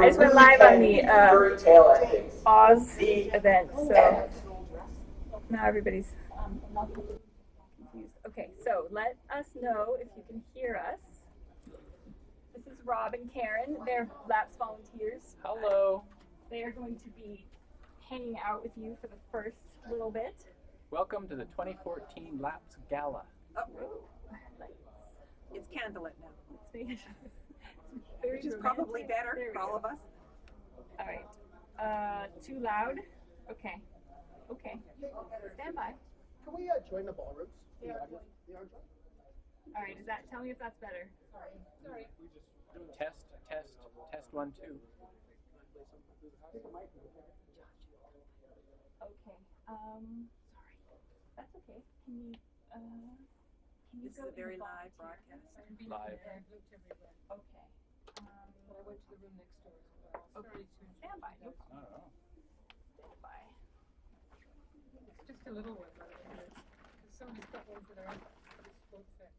I just went live on the Oz event, so now everybody's confused. Okay, so let us know if you can hear us. This is Rob and Karen. They're LAPS volunteers. Hello. They are going to be hanging out with you for the first little bit. Welcome to the 2014 LAPS Gala. Oh, it's candlelit now. Which is probably better for all of us. All right. Too loud? Okay. Okay. Stand by. Can we join the ballrooms? Yeah. All right. Does that tell me if that's better? Sorry. Test 1 2. Okay. Sorry. That's okay. Can you This is a very live broadcast. Live. Okay. But I went to the room next door as well. Okay. Stand by. No problem. Oh. Stand by. It's just a little one. There's so many stuff ones that are won't fit.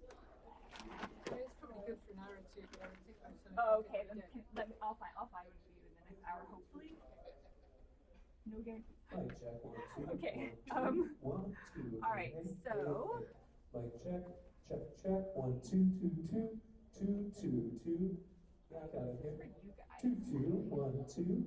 It is probably good for an hour or two, but I would think I'm sending Oh, okay. Then I'll find one for you in the next hour, hopefully. No guarantee. Okay. All right. So. Mic check. 1 2 2 2 2 2 2. Got it here. 2 2 1 2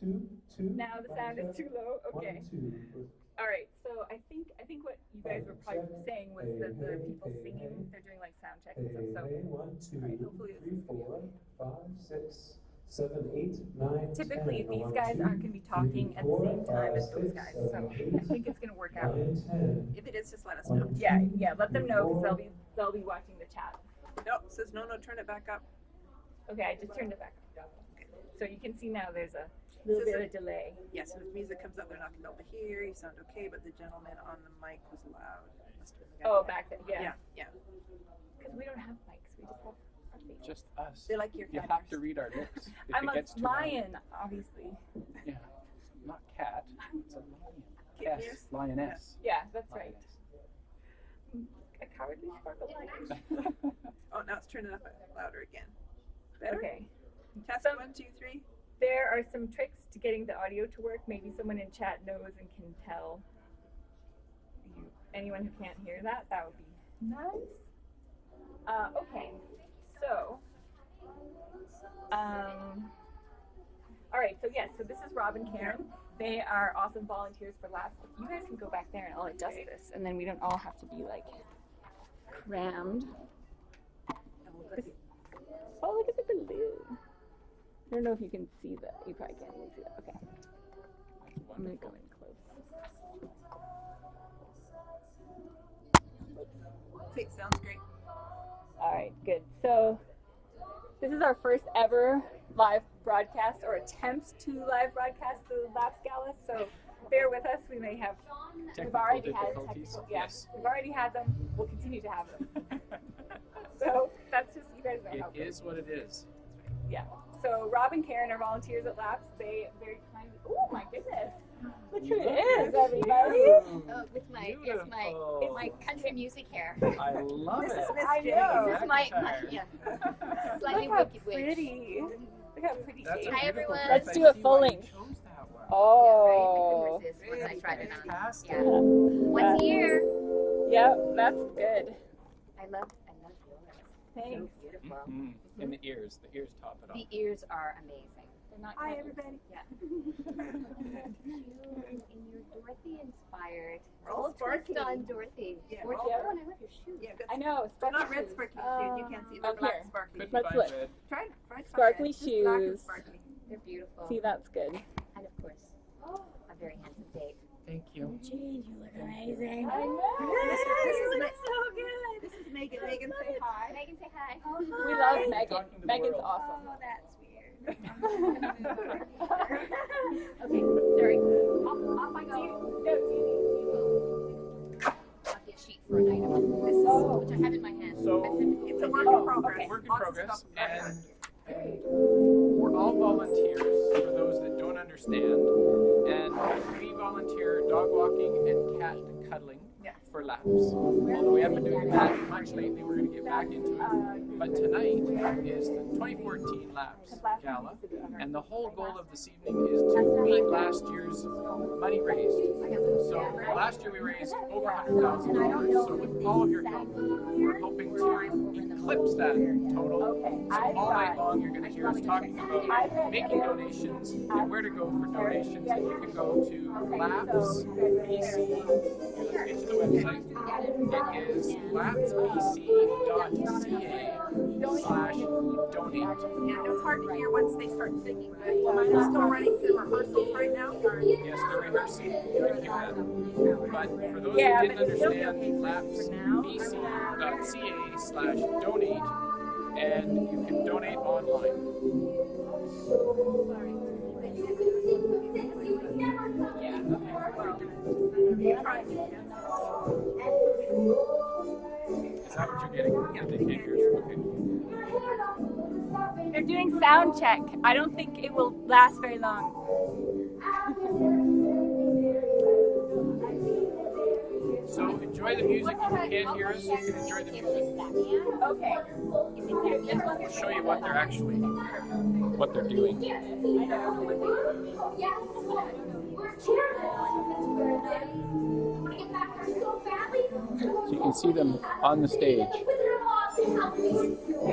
2 2. Now the sound is too low. Okay. 1 2. All right. So I think what you guys were probably saying was that the people singing, they're doing like sound check and stuff. So 1 2 hopefully 3 4 5 6 7 8 9. typically these guys aren't going to be talking at the same time as those guys. So I think it's going to work out. If it is, just let us know. Yeah. Let them know because they'll be watching the chat. No, it says no, turn it back up. Okay, I just turned it back up. So you can see now there's a little bit of delay. Yes, and if music comes up, they're not going to be able to hear. You sound okay, but the gentleman on the mic was loud. Oh, back there. Yeah. Yeah. Because we don't have mics. We just have our faces. Just us. They like your You have to read our lips. If I'm it a gets too loud. lion, obviously. Yeah. Not cat. It's a lion. Kitten S. ears? Lioness. Yeah, that's right. A cowardly sparkle lion. Oh, now it's turning up louder again. Better? Okay. Test 1 2 3. There are some tricks to getting the audio to work. Maybe someone in chat knows and can tell you. Anyone who can't hear that, that would be nice. Okay. So, all right. So yes. So this is Rob and Karen. They are awesome volunteers for LAPS. You guys can go back there and I'll adjust this, and then we don't all have to be like crammed. Oh, look at the balloon. I don't know if you can see that. You probably can't even see that. Okay. I'm going to go in close. Okay, sounds great. All right, good. So this is our first ever live broadcast or attempt to live broadcast the LAPS Gala. So bear with us. We may have, we've already had technical, Yes. we've already had them. We'll continue to have them. So that's just, you guys know how It is what it is. Yeah. So Rob and Karen are volunteers at LAPS. They very kindly. Oh my goodness! Look who it is, everybody! Oh, with my my country music hair. I love it. I know. This is my slightly Look how wicked witch. pretty. Look how pretty That's she a is. Hi, beautiful everyone. dress. Let's I do a see full why you length. chose that one. Oh. Yeah, right. I couldn't resist once I tried it on. Fantastic. Yeah. Once a year. Yep, that's good. I love yours. Thanks. So beautiful. Mm-hmm. And the ears top it off. The ears are amazing. They're not Hi, cut. everybody. Yeah. And you're Dorothy inspired. We're all sparkly. Twist on Dorothy. Yeah, Or all- oh, and I love your shoes. Yeah, good. I know. They're not Sparkly red shoes. sparkly shoes. You can't see. They're Up black here. sparkly. Couldn't Let's find look. red. Try Sparkly just black and shoes. sparkly. They're beautiful. See, that's good. And of course, a very handsome date. Thank you. Gene, you look amazing. I This know. is so good. This is Megan. Megan, say hi. Megan, say hi. We love Megan. Talking to the Megan's world. awesome. Oh, that's weird. Okay, sorry. Off I go. I'll get a sheet for an item. This is, which I have in my hand. So- It's a work in progress. okay. Work in Lots of progress, stuff going on. and we're all volunteers for those that don't understand. And we volunteer dog walking and cat cuddling. Yes. for laps. Although we haven't been doing that much lately, we're going to get back into it. But tonight is the 2014 Laps Gala, and the whole goal of this evening is to beat last year's money raised. So last year we raised over $100,000. So with all of your help, we're hoping to eclipse that total. So all night long you're going to hear us talking about making donations and where to go for donations. And you can go to Laps BC. Let's get to the website. It is lapsbc.ca/donate. Yeah, it's hard to hear once they start singing, but they're still running through rehearsals right now. Yes, they're rehearsing. You can hear that. But for those who didn't understand, lapsbc.ca/donate, and you can donate online. Is that what you're getting? Yeah, they can't hear us. Okay. They're doing sound check. I don't think it will last very long. So enjoy the music. If you can't hear us, you can enjoy the music. Okay. We'll show you what they're actually, what they're doing. So you can see them on the stage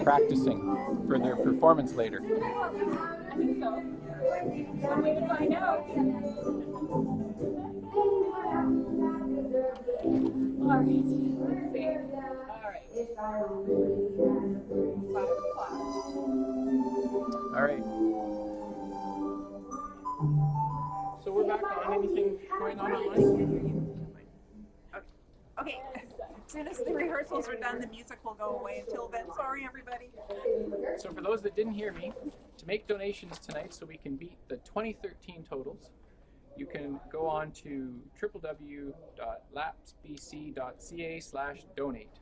practicing for their performance later. I think so. One way to find out. All right. Let's see. All right. 5 o'clock. All right. So we're back on. Anything going on online? Okay, as soon as the rehearsals are done, the music will go away until then. Sorry, everybody. So for those that didn't hear me, to make donations tonight so we can beat the 2013 totals, you can go on to www.lapsbc.ca/donate,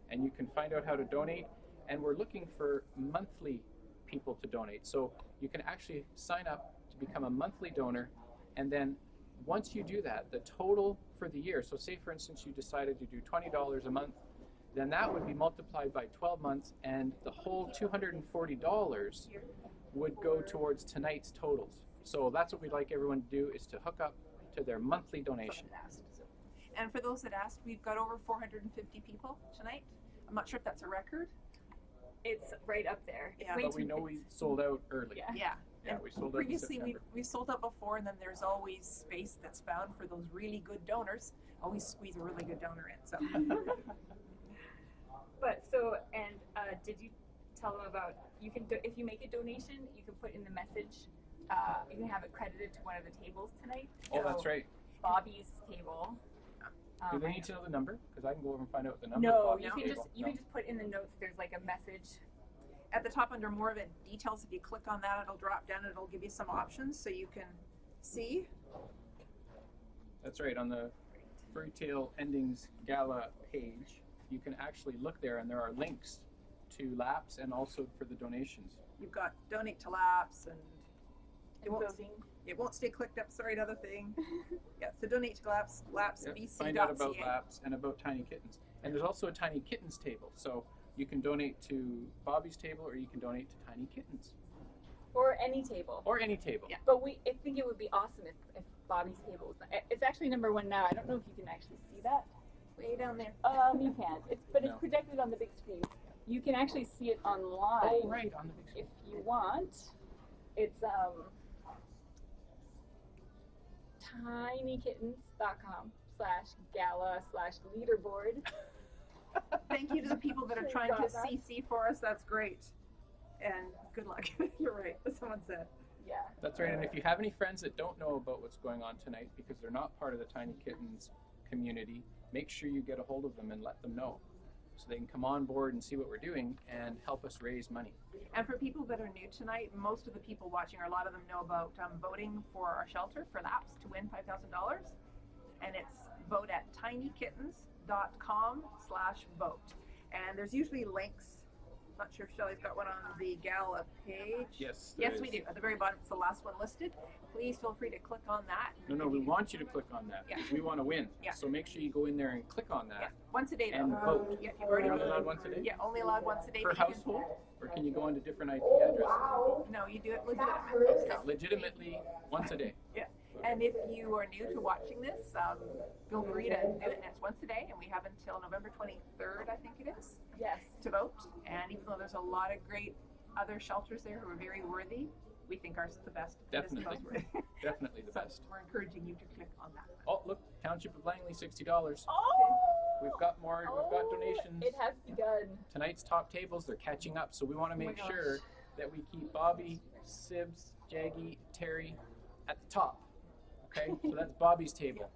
and you can find out how to donate. And we're looking for monthly people to donate. So you can actually sign up to become a monthly donor, and then once you do that, the total for the year, so say for instance you decided to do $20 a month, then that would be multiplied by 12 months, and the whole $240 would go towards tonight's totals. So that's what we'd like everyone to do, is to hook up to their monthly donation. And for those that asked, we've got over 450 people tonight. I'm not sure if that's a record. It's right up there. Yeah. But we know we sold out early. Yeah. Yeah, we sold out in Previously, September. we've sold out before, and then there's always space that's found for those really good donors. Always squeeze a really good donor in. So. But so, and did you tell them about, you can, if you make a donation, you can put in the message, you can have it credited to one of the tables tonight. Oh, that's right. Bobby's table. Do they need to know the number? Because I can go over and find out the number. No, of Bobby's you can table. just, you can just put in the notes, there's like a message. At the top under more event details, if you click on that, it'll drop down and it'll give you some options so you can see. That's right, on the Fairy Tale Endings Gala page, you can actually look there, and there are links to Laps and also for the donations. You've got donate to Laps, and it won't stay clicked up. Sorry, another thing. Yeah, so donate to Laps, lapsbc.ca. Find out about Laps and about Tinykittens. And there's also a Tinykittens table, so you can donate to Bobby's table, or you can donate to Tinykittens. Or any table. Or any table. Yeah. But I think it would be awesome if Bobby's table was, it's actually #1 now. I don't know if you can actually see that. Way down there. You can't. It's projected on the big screen. You can actually see it online. Oh, right, on the big screen. If you want. It's tinykittens.com/gala/leaderboard. Thank you to the people that are trying to CC for us. That's great. And good luck. You're right, as someone said. Yeah. That's right, and if you have any friends that don't know about what's going on tonight because they're not part of the Tinykittens community, make sure you get a hold of them and let them know, so they can come on board and see what we're doing and help us raise money. And for people that are new tonight, most of the people watching, or a lot of them know about voting for our shelter for Laps to win $5,000. And it's vote at tinykittens.com/vote. And there's usually links Not sure if Shelley's got one on the Gala page. Yes. Yes, we do. At the very bottom, it's the last one listed. Please feel free to click on that. No, we want you to click on that. Yeah. We want to win. Yeah. So make sure you go in there and click on that. Yeah, once a day though. And vote. Yeah, you've already You're only voted. allowed once a day? Yeah, only allowed once a day. Per but you can- household? Or can you go into different IP addresses? No, you do it legitimately. So, Legitimately, once a day. yeah. And if you are new to watching this, feel free to do it. And it's once a day, and we have until November 23rd, I think it is, Yes. to vote. And even though there's a lot of great other shelters there who are very worthy, we think ours is the best. It is the Definitely. most worthy. Definitely the So best. we're encouraging you to click on that. Oh, look, Township of Langley, $60. Oh! We've got more, we've got donations. It has begun. Tonight's top tables, they're catching up, so we want to make sure that we keep Bobby, Sibs, Jaggy, Terry at the top. Okay, so that's Bobby's table.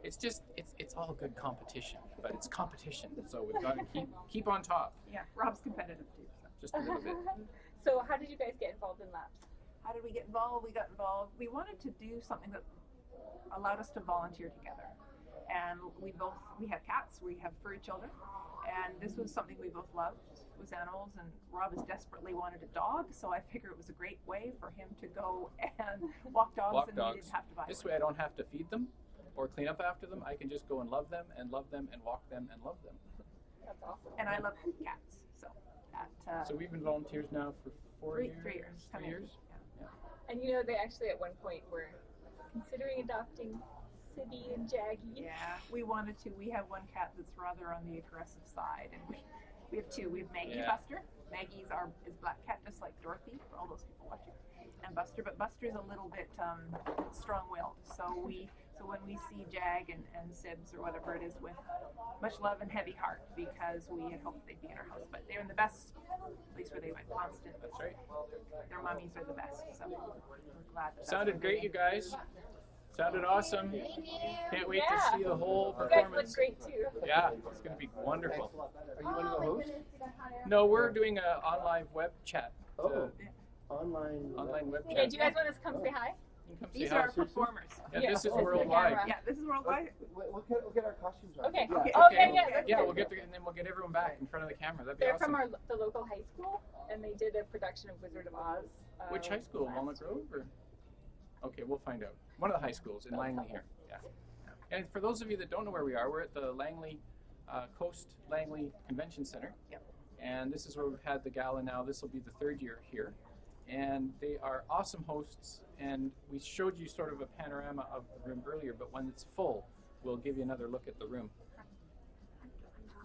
It's just, it's all good competition, but it's competition, so we've got to keep on top, Yeah, Rob's competitive too. So. just a little bit. So how did you guys get involved in laps? How did we get involved? We got involved. We wanted to do something that allowed us to volunteer together. And we have cats, we have furry children, and this was something we both loved, was animals, and Rob has desperately wanted a dog, so I figured it was a great way for him to go and walk dogs, Walk and dogs. we didn't have to buy This one. way I don't have to feed them or clean up after them. I can just go and love them and walk them and love them. That's awesome. And I love cats, so that, So we've been volunteers now for 4 years? 3 years. 3 coming. years? Yeah. And you know, they actually at one point were considering adopting Sibby and Jaggy. Yeah, we wanted to. We have one cat that's rather on the aggressive side, and we have two. We have Maggie, Yeah. Buster. Maggie's is black cat, just like Dorothy, for all those people watching, and Buster. But Buster's a little bit strong-willed. So when we see Jag and Sibs or whatever it is, with much love and heavy heart, because we had hoped they'd be in our house, but they're in the best place where they went constant. That's right. Their mummies are the best. So we're glad. That's Sounded where great, they you guys. Sounded awesome. Can't wait Yeah. to see the whole You guys look performance. great too. Yeah, it's going to be wonderful. Are you one of the hosts? No, we're doing an online web chat. Oh, online. Online web Yeah, chat. do you guys want us to come say hi? You can come say These hi. are our performers. Yeah, this is Yeah. worldwide. Yeah, this is worldwide. We'll get our costumes on. Okay. Yeah. Okay. Okay, yeah, that's Yeah, good. we'll get and then we'll get everyone back in front of the camera. That'd be They're awesome. from the local high school, and they did a production of Wizard of Oz. Which high school? Walnut Grove or? Okay, we'll find out. One of the high schools in Langley here. Yeah. And for those of you that don't know where we are, we're at the Langley Coast Langley Convention Center. Yep. And this is where we've had the gala now. This will be the 3rd year here. And they are awesome hosts. And we showed you sort of a panorama of the room earlier, but when it's full, we'll give you another look at the room.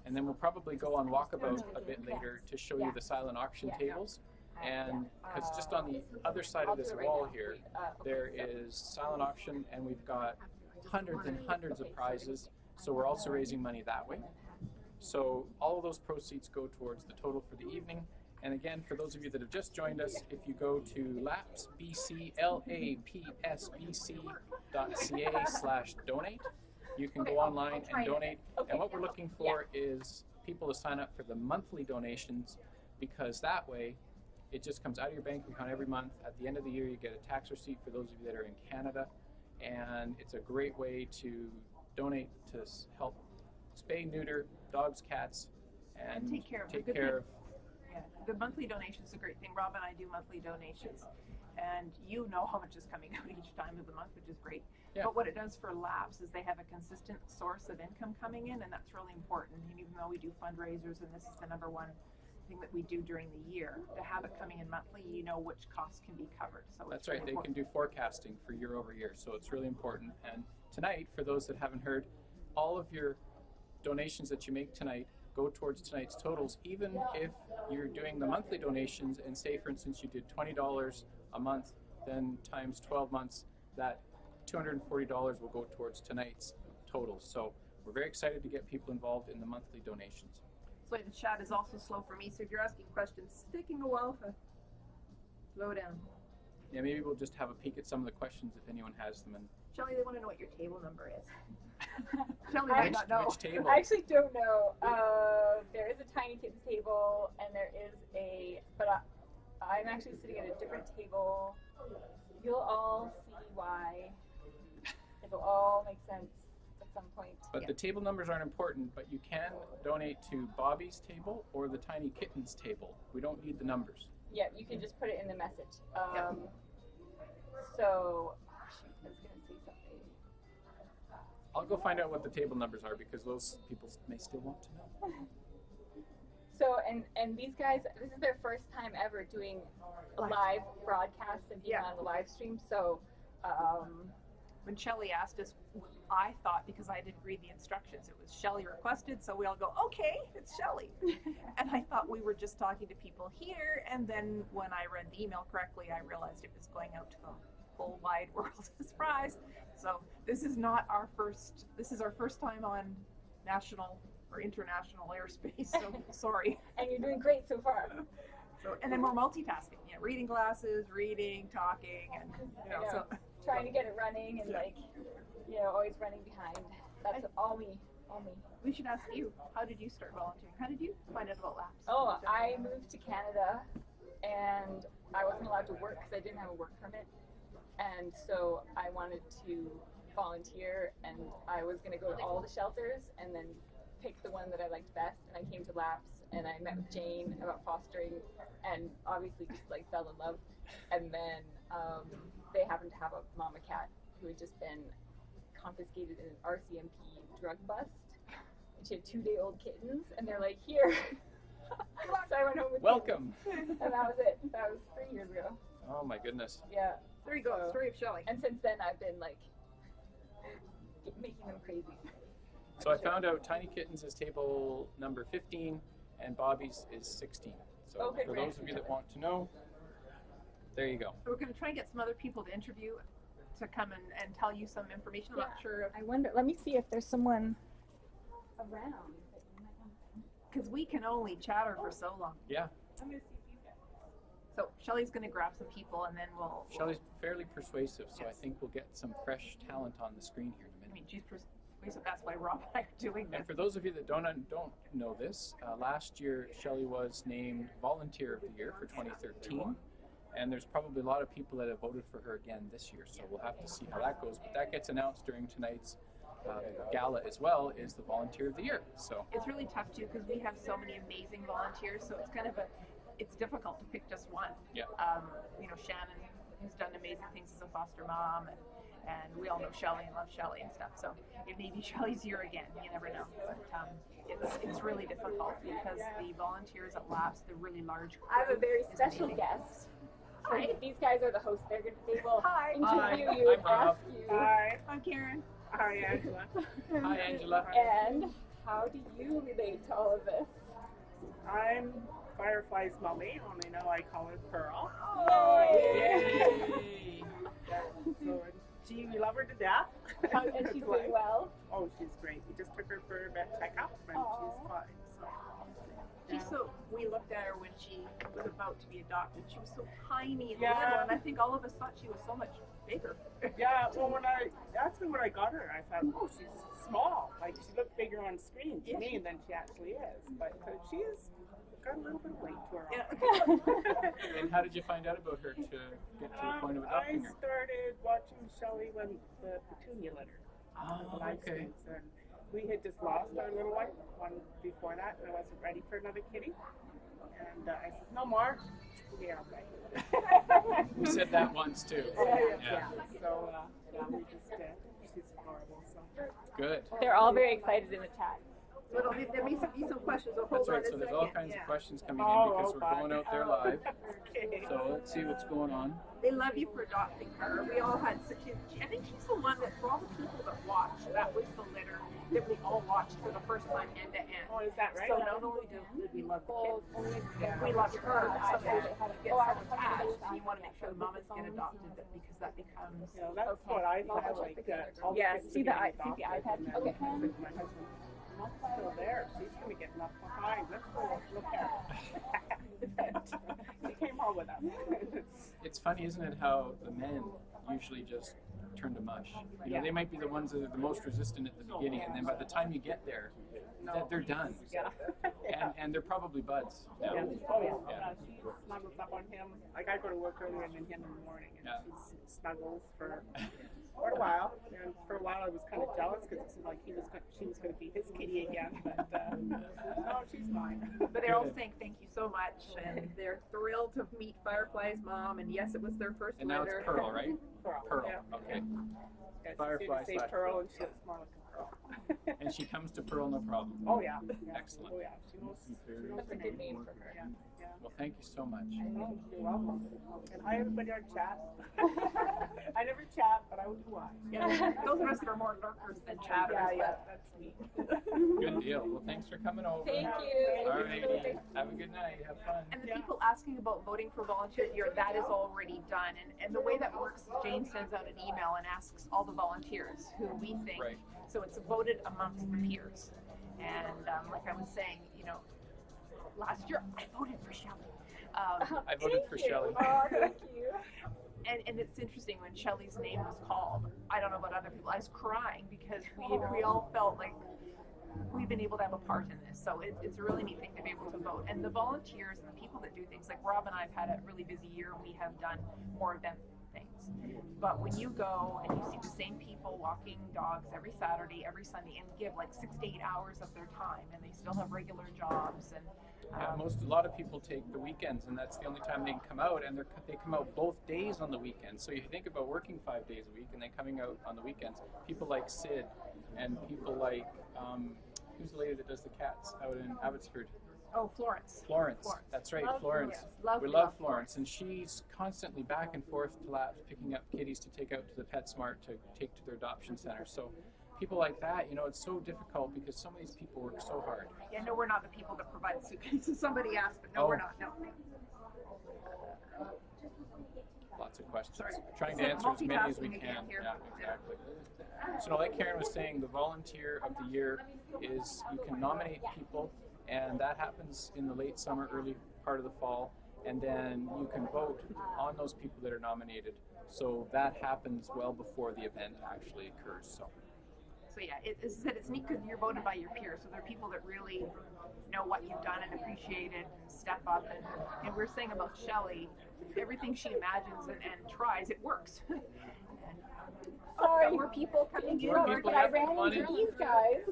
And then we'll probably go on walkabout a bit later to show you the silent auction tables. And because just on the other side of this wall here, there is silent auction, and we've got hundreds and hundreds of prizes. So we're also raising money that way. So all of those proceeds go towards the total for the evening. And again, for those of you that have just joined us, if you go to lapsbc.ca/donate, you can go online and donate. And what we're looking for is people to sign up for the monthly donations, because that way it just comes out of your bank account every month. At the end of the year, you get a tax receipt for those of you that are in Canada. And it's a great way to donate to help spay, neuter dogs, cats, and take care of them. take Good care thing. of. Yeah, the monthly donation is a great thing. Rob and I do monthly donations, and you know how much is coming out each time of the month, which is great. Yeah. But what it does for Labs is they have a consistent source of income coming in, and that's really important. And even though we do fundraisers, and this is the number one thing that we do during the year, to have it coming in monthly, you know which costs can be covered. So That's it's right. really They can important. do forecasting for year over year, so it's really important. And tonight, for those that haven't heard, all of your donations that you make tonight go towards tonight's totals, even if you're doing the monthly donations, and say, for instance, you did $20 a month, then times 12 months, that $240 will go towards tonight's totals. So we're very excited to get people involved in the monthly donations. So the chat is also slow for me, so if you're asking questions, it's taking a while to slow down. Yeah, maybe we'll just have a peek at some of the questions if anyone has them. And Shelley, they want to know what your table number is. Shelley might not know. which table? I actually don't know. There is a Tinykittens table, and there is but I'm actually sitting at a different table. You'll all see why. It'll all make sense. The at some point. But the table numbers aren't important, but you can donate to Bobby's table or the Tinykittens table. We don't need the numbers. Yeah, you can just put it in the message. So, shoot, I was going to say something. I'll go find out what the table numbers are because those people may still want to know. So, and these guys, this is their first time ever doing live broadcasts and being on the live stream. So, when Shelley asked us, I thought, because I didn't read the instructions, it was Shelley requested, so we all go, okay, it's Shelley. And I thought we were just talking to people here, and then when I read the email correctly, I realized it was going out to the whole wide world. Surprise! So this is not our first, this is our first time on national or international airspace, so sorry. And you're doing great so far. So, and then we're multitasking, reading glasses, reading, talking, and so trying to get it running and always running behind. That's all me. We should ask you, how did you start volunteering? How did you find out about laps? Oh, I moved to Canada and I wasn't allowed to work because I didn't have a work permit. And so I wanted to volunteer and I was going to go to all the shelters and then pick the one that I liked best. And I came to LAPS and I met with Jane about fostering and obviously just fell in love. And then they happened to have a mama cat who had just been confiscated in an RCMP drug bust. And she had 2-day-old kittens and they're like, here. So I went home with Welcome. kittens. And that was it. That was 3 years ago. Oh my goodness. Yeah. There you go, story of Shelley. And since then I've been making them crazy. So I found out Tinykittens is table number 15 and Bobby's is 16. So for those of you that want to know, there you go. We're going to try and get some other people to interview to come and tell you some information. I'm not sure if, I wonder, let me see if there's someone around. because we can only chatter for so long. Yeah. I'm going to see if you guys. So Shelley's going to grab some people and then we'll Shelley's fairly persuasive, so I think we'll get some fresh talent on the screen here in a minute. I mean, she's persuasive, that's why Rob and I are doing this. And for those of you that don't know this, last year Shelley was named Volunteer of the Year for 2013. And there's probably a lot of people that have voted for her again this year, so we'll have to see how that goes. But that gets announced during tonight's gala as well, is the Volunteer of the Year. So it's really tough too because we have so many amazing volunteers, so it's kind of it's difficult to pick just one. Yeah. Shannon has done amazing things as a foster mom, and we all know Shelley and love Shelley and stuff. So it may be Shelley's year again. You never know. But it's really difficult because the volunteers at LAPS, they're really large. I have a very special guest. Hi. These guys are the hosts. They will Hi. interview you and I'm Rob. ask you. Hi. I'm Karen. Hi, Angela. hi, Angela. And how do you relate to all of this? I'm Firefly's mommy, only now I call her Pearl. Yay! So we love her to death. And she's doing well? Oh, she's great. We just took her for a vet checkup and she's fine. So We looked at her when she was about to be adopted. She was so tiny and Yeah. little, and I think all of us thought she was so much bigger. yeah, well, when I got her, I thought, oh, she's small. Like she looked bigger on screen to me than she actually is. But she's got a little bit of weight to her. Yeah. And how did you find out about her to get to the point of adopting her? I started watching Shelley when the petunia litter. Oh, the live okay. streams, and we had just lost our little one before that, and I wasn't ready for another kitty. And I said, no more. Yeah, right. We said that once too. Yeah. So we just did. She's horrible. So. Good. They're all very excited in the chat. So there may be some questions. So That's hold right. on So a there's second. all kinds of questions coming in Oh, because we're going out there live. Okay. So let's see what's going on. They love you for adopting her. We all had such I think she's the one that, for all the people that watched, that was the litter that we all watched for the first time end to end. Oh, is that right? So not only did we love the kid, we loved her. So you get so attached, and you want to make sure the mamas get adopted because that becomes. You know, that's what I felt like. All the Yeah, kids see are the getting iPad? adopted, and Okay. I said to my husband, "Mom's still there. She's going to get left behind. Let's go look at her." He came home with us. It's funny, isn't it, how the men usually just turn to mush. You know, they might be the ones that are the most resistant at the beginning, and then by the time you get there, they're done. Yeah. And they're probably buds now. Yeah. Oh yeah. Yeah. She snuggles up on him. Like I go to work earlier than him in the morning, and Yeah. she snuggles for quite a while. And for a while, I was kind of jealous because it seemed like she was going to be his kitty again. But no, she's fine. But they're all saying thank you so much, and they're thrilled to meet Firefly's mom. And yes, it was their first And now it's litter. Pearl, right? Pearl. Yeah. Okay. Yeah, Firefly say slash Pearl, and she looks more like a Pearl. And she comes to Pearl no problem. Oh yeah. Excellent. Oh yeah. She knows That's a good name for her. Yeah. Yeah. Well, thank you so much. Oh, you're welcome. And hi everybody on chat. I never chat, but I would do watch. Yeah, those of us that are more lurkers than chatters. Yeah, that's me. Good deal. Well, thanks for coming over. Thank you. All right. Have a good night. Have fun. And the people asking about voting for volunteer of the year, that is already done. And the way that works is Jane sends out an email and asks all the volunteers who we think. Right. So it's voted amongst the peers. And like I was saying, last year I voted for Shelley. I voted for Shelley. Oh, thank you. And it's interesting when Shelley's name was called. I don't know about other people. I was crying because we all felt like we've been able to have a part in this. So it's a really neat thing to be able to vote. And the volunteers and the people that do things, like Rob and I have had a really busy year. We have done more event things. But when you go and you see the same people walking dogs every Saturday, every Sunday, and give like 6 to 8 hours of their time, and they still have regular jobs, and A lot of people take the weekends, and that's the only time they can come out, and they come out both days on the weekends. So you think about working 5 days a week and then coming out on the weekends. People like Sid, and people like who's the lady that does the cats out in Abbotsford? oh, Florence. Florence. That's right, Love Florence. Florence. We love Florence, and she's constantly back and forth to Labs, picking up kitties to take out to the PetSmart to take to their adoption center. So people like that, it's so difficult because some of these people work so hard. Yeah, no, we're not the people that provide suitcases. Somebody asked, but no, we're not. No. Lots of questions. Sorry. Trying to answer as many as we Multitasking can. again here. Yeah, exactly. So like Karen was saying, the volunteer of the year is you can nominate people, and that happens in the late summer, early part of the fall, and then you can vote on those people that are nominated. So that happens well before the event actually occurs. So yeah, as I said, it's neat because you're voted by your peers. So there are people that really know what you've done and appreciate it and step up. And we're saying about Shelley, everything she imagines and tries, it works. Sorry. More people coming in. More people, I yeah, ran come on into in. these guys.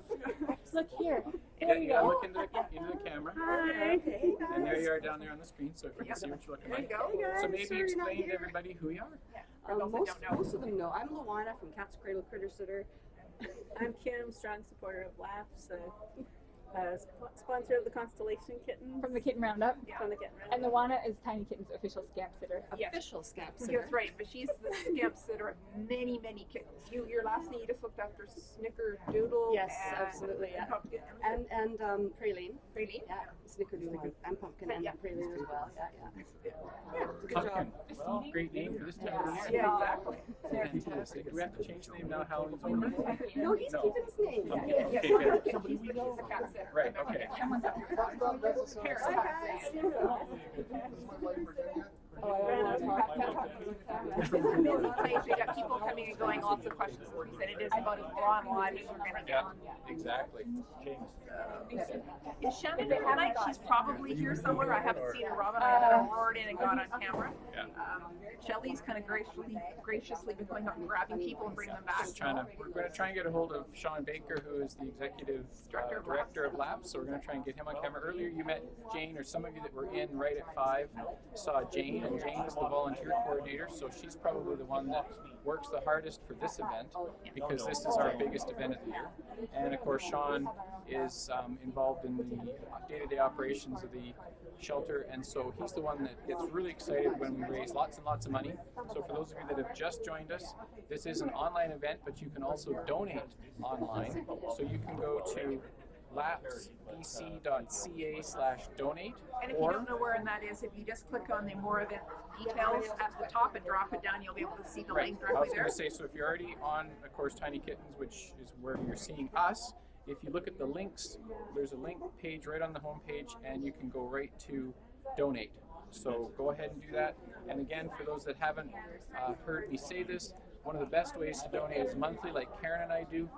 Look here. There you Yeah, go. look into the camera. Hi. And there you are down there on the screen, so if you can see what you're looking There you like. go. Hey guys, So maybe sorry you're not explain to here. everybody who you are. For those that don't know. Most of them know. I'm Luana from Cat's Cradle Critter Sitter. I'm Kim, strong supporter of Laughs, sponsor of the Constellation Kittens. From the Kitten Roundup. From the Kitten Roundup. And Luana is Tinykittens' official scamp sitter. Yes. Official scamp sitter. That's right, but she's the scamp sitter of many, many kittens. Your last name, you just looked after Snickerdoodle. Yes, and absolutely, yeah. Pumpkin. And Praline. Praline? Yeah, Snickerdoodle and Pumpkin and Yeah. Praline as well. Yeah. Good Pumpkin. job. Well, great name for this time of year. Yeah, exactly. Fantastic. Do we have to change the name now? Halloween's over. No, he's No. keeping his name. Okay, Yeah, okay, so good. he's the cat sitter. Right, okay. Someone's up here. Karen's cat sitter. Oh, I don't want to talk. It's a busy place. We got people coming and going, lots of questions. Like you said, it is about as broad live as we're going to Yeah, get. exactly. Is Shannon here tonight? She's probably here somewhere. I haven't seen her. Rob and I had her roared in and got on camera. Yeah. Shelley's kind of graciously been going up and grabbing people and bringing them back. We're going to try and get a hold of Sean Baker, who is the executive director of Labs. So we're going to try and get him on camera. Earlier you met Jane, or some of you that were in right at 5 saw Jane, and Jane is the volunteer coordinator. So she's probably the one that works the hardest for this event, because this is our biggest event of the year. And of course Sean is involved in the day-to-day operations of the shelter, and so he's the one that gets really excited when we raise lots and lots of money. So for those of you that have just joined us, this is an online event, but you can also donate online. So you can go to lapsbc.ca/donate. And if you don't know where that is, if you just click on the more event details at the top and drop it down, you'll be able to see the link I directly was there. going to say, so if you're already on, of course, Tinykittens, which is where you're seeing us, if you look at the links, there's a link page right on the home page, and you can go right to donate. So go ahead and do that. And again, for those that haven't heard me say this, one of the best ways to donate is monthly, like Karen and I do.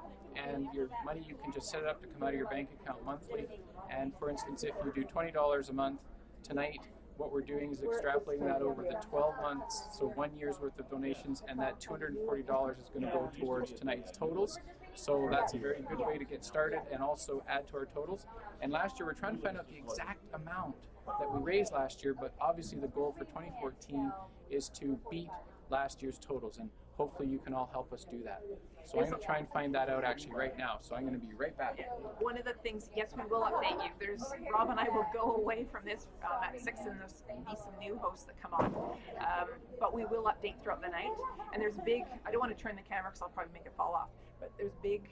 and your money, you can just set it up to come out of your bank account monthly. And for instance, if you do $20 a month tonight, what we're doing is extrapolating that over the 12 months, so 1 year's worth of donations, and that $240 is going to go towards tonight's totals. So that's a very good way to get started and also add to our totals. And last year, we're trying to find out the exact amount that we raised last year, but obviously the goal for 2014 is to beat last year's totals, and hopefully you can all help us do that. So I'm going to try and find that out actually right now. So I'm going to be right back. One of the things, yes, we will update you. Rob and I will go away from this at 6, and there's be some new hosts that come on. But we will update throughout the night. And there's big, I don't want to turn the camera because I'll probably make it fall off, but there's big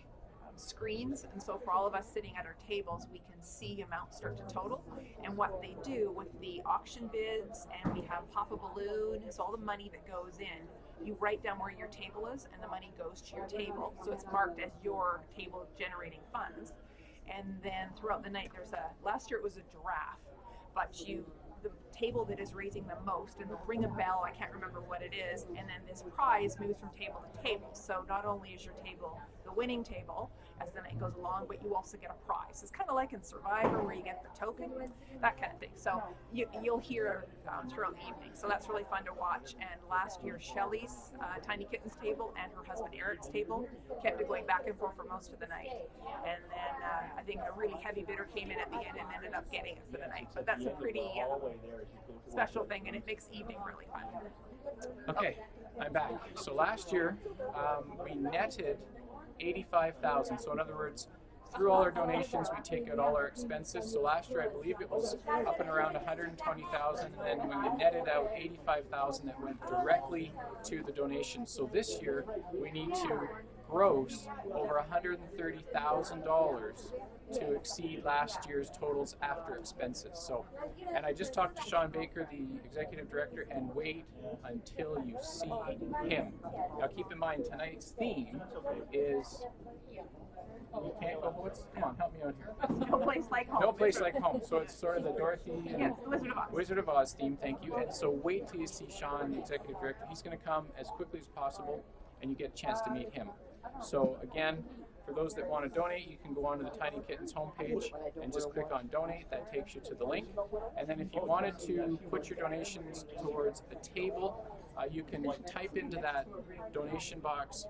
screens, and so for all of us sitting at our tables, we can see amounts start to total and what they do with the auction bids, and we have pop a balloon, so all the money that goes in, you write down where your table is and the money goes to your table, so it's marked as your table generating funds. And then throughout the night there's last year it was a giraffe, but the table that is raising the most, and they'll ring a bell, I can't remember what it is, and then this prize moves from table to table. So not only is your table the winning table as the night goes along, but you also get a prize. It's kind of like in Survivor where you get the token, that kind of thing. So you'll hear throughout the evening. So that's really fun to watch. And last year, Shelley's Tinykittens table and her husband Eric's table kept it going back and forth for most of the night. And then I think a really heavy bidder came in at the end and ended up getting it for the night. But that's a pretty special thing, and it makes evening really fun. Okay, I'm back. So last year, we netted 85,000. So in other words, through all our donations, we take out all our expenses. So last year, I believe it was up and around 120,000, and then when we netted out 85,000, that went directly to the donations. So this year, we need to gross over $130,000 to exceed last year's totals after expenses. So, and I just talked to Sean Baker, the executive director, and wait until you see him. Now keep in mind, tonight's theme is, you can't go, come on, help me out here. No place like home. No place like home. So it's sort of the Dorothy and yes, the Wizard of Oz. Wizard of Oz theme, thank you. And so wait till you see Sean, the executive director. He's going to come as quickly as possible, and you get a chance to meet him. So again, for those that want to donate, you can go onto the Tinykittens homepage and just click on donate. That takes you to the link. And then if you wanted to put your donations towards a table, you can type into that donation box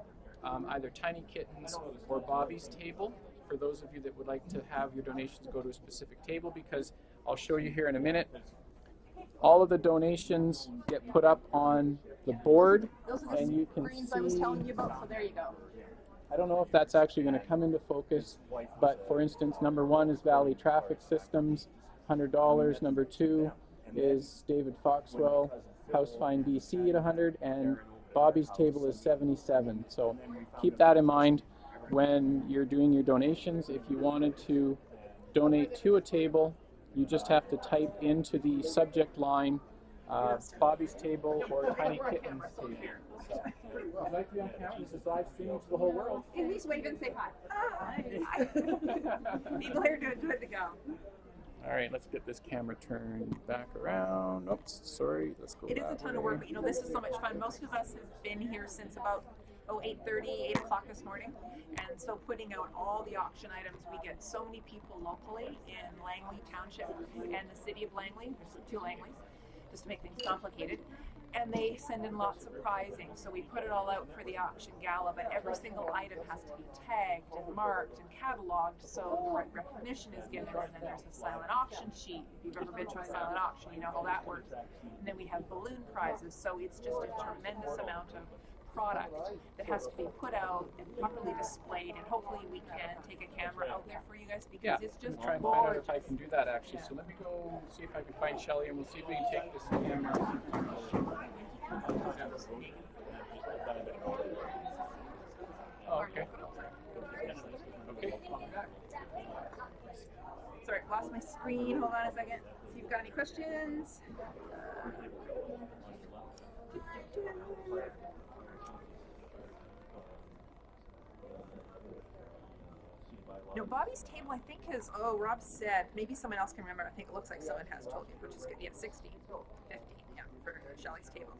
either Tinykittens or Bobby's table, for those of you that would like to have your donations go to a specific table, because I'll show you here in a minute. All of the donations get put up on the board, and you can see. I was telling you about, so there you go. I don't know if that's actually going to come into focus, but for instance, number 1 is Valley Traffic Systems, $100. Number 2 is David Foxwell, House Fine BC at 100, and Bobby's table is 77. So keep that in mind when you're doing your donations. If you wanted to donate to a table, you just have to type into the subject line Bobby's table or Tinykittens table. So, I'd like to be on camera. This is live streaming to the whole world. At least wave and say hi. Hi. People here do it good to go. All right, let's get this camera turned back around. Oops, sorry. Let's go. It is a ton of work, but you know, this is so much fun. Most of us have been here since about 8:30, 8 o'clock this morning, and so putting out all the auction items, we get so many people locally in Langley Township and the city of Langley. There's 2 Langleys, just to make things complicated. And they send in lots of prizing, so we put it all out for the auction gala, but every single item has to be tagged and marked and cataloged so the right recognition is given, and then there's a silent auction sheet. If you've ever been to a silent auction, you know how that works. And then we have balloon prizes, so it's just a tremendous amount of product that has to be put out and properly displayed, and hopefully we can take a camera out there for you guys, because it's just try and find out if I can do that actually. So let me go see if I can find Shelly, and we'll see if we can take this camera. Oh, okay. Okay. Sorry, lost my screen. Hold on a second. See if you've got any questions. No, Bobby's table, I think, is, Rob said, maybe someone else can remember. I think it looks like someone has told you, which is good. Yeah, 60, 50, yeah, for Shelley's table.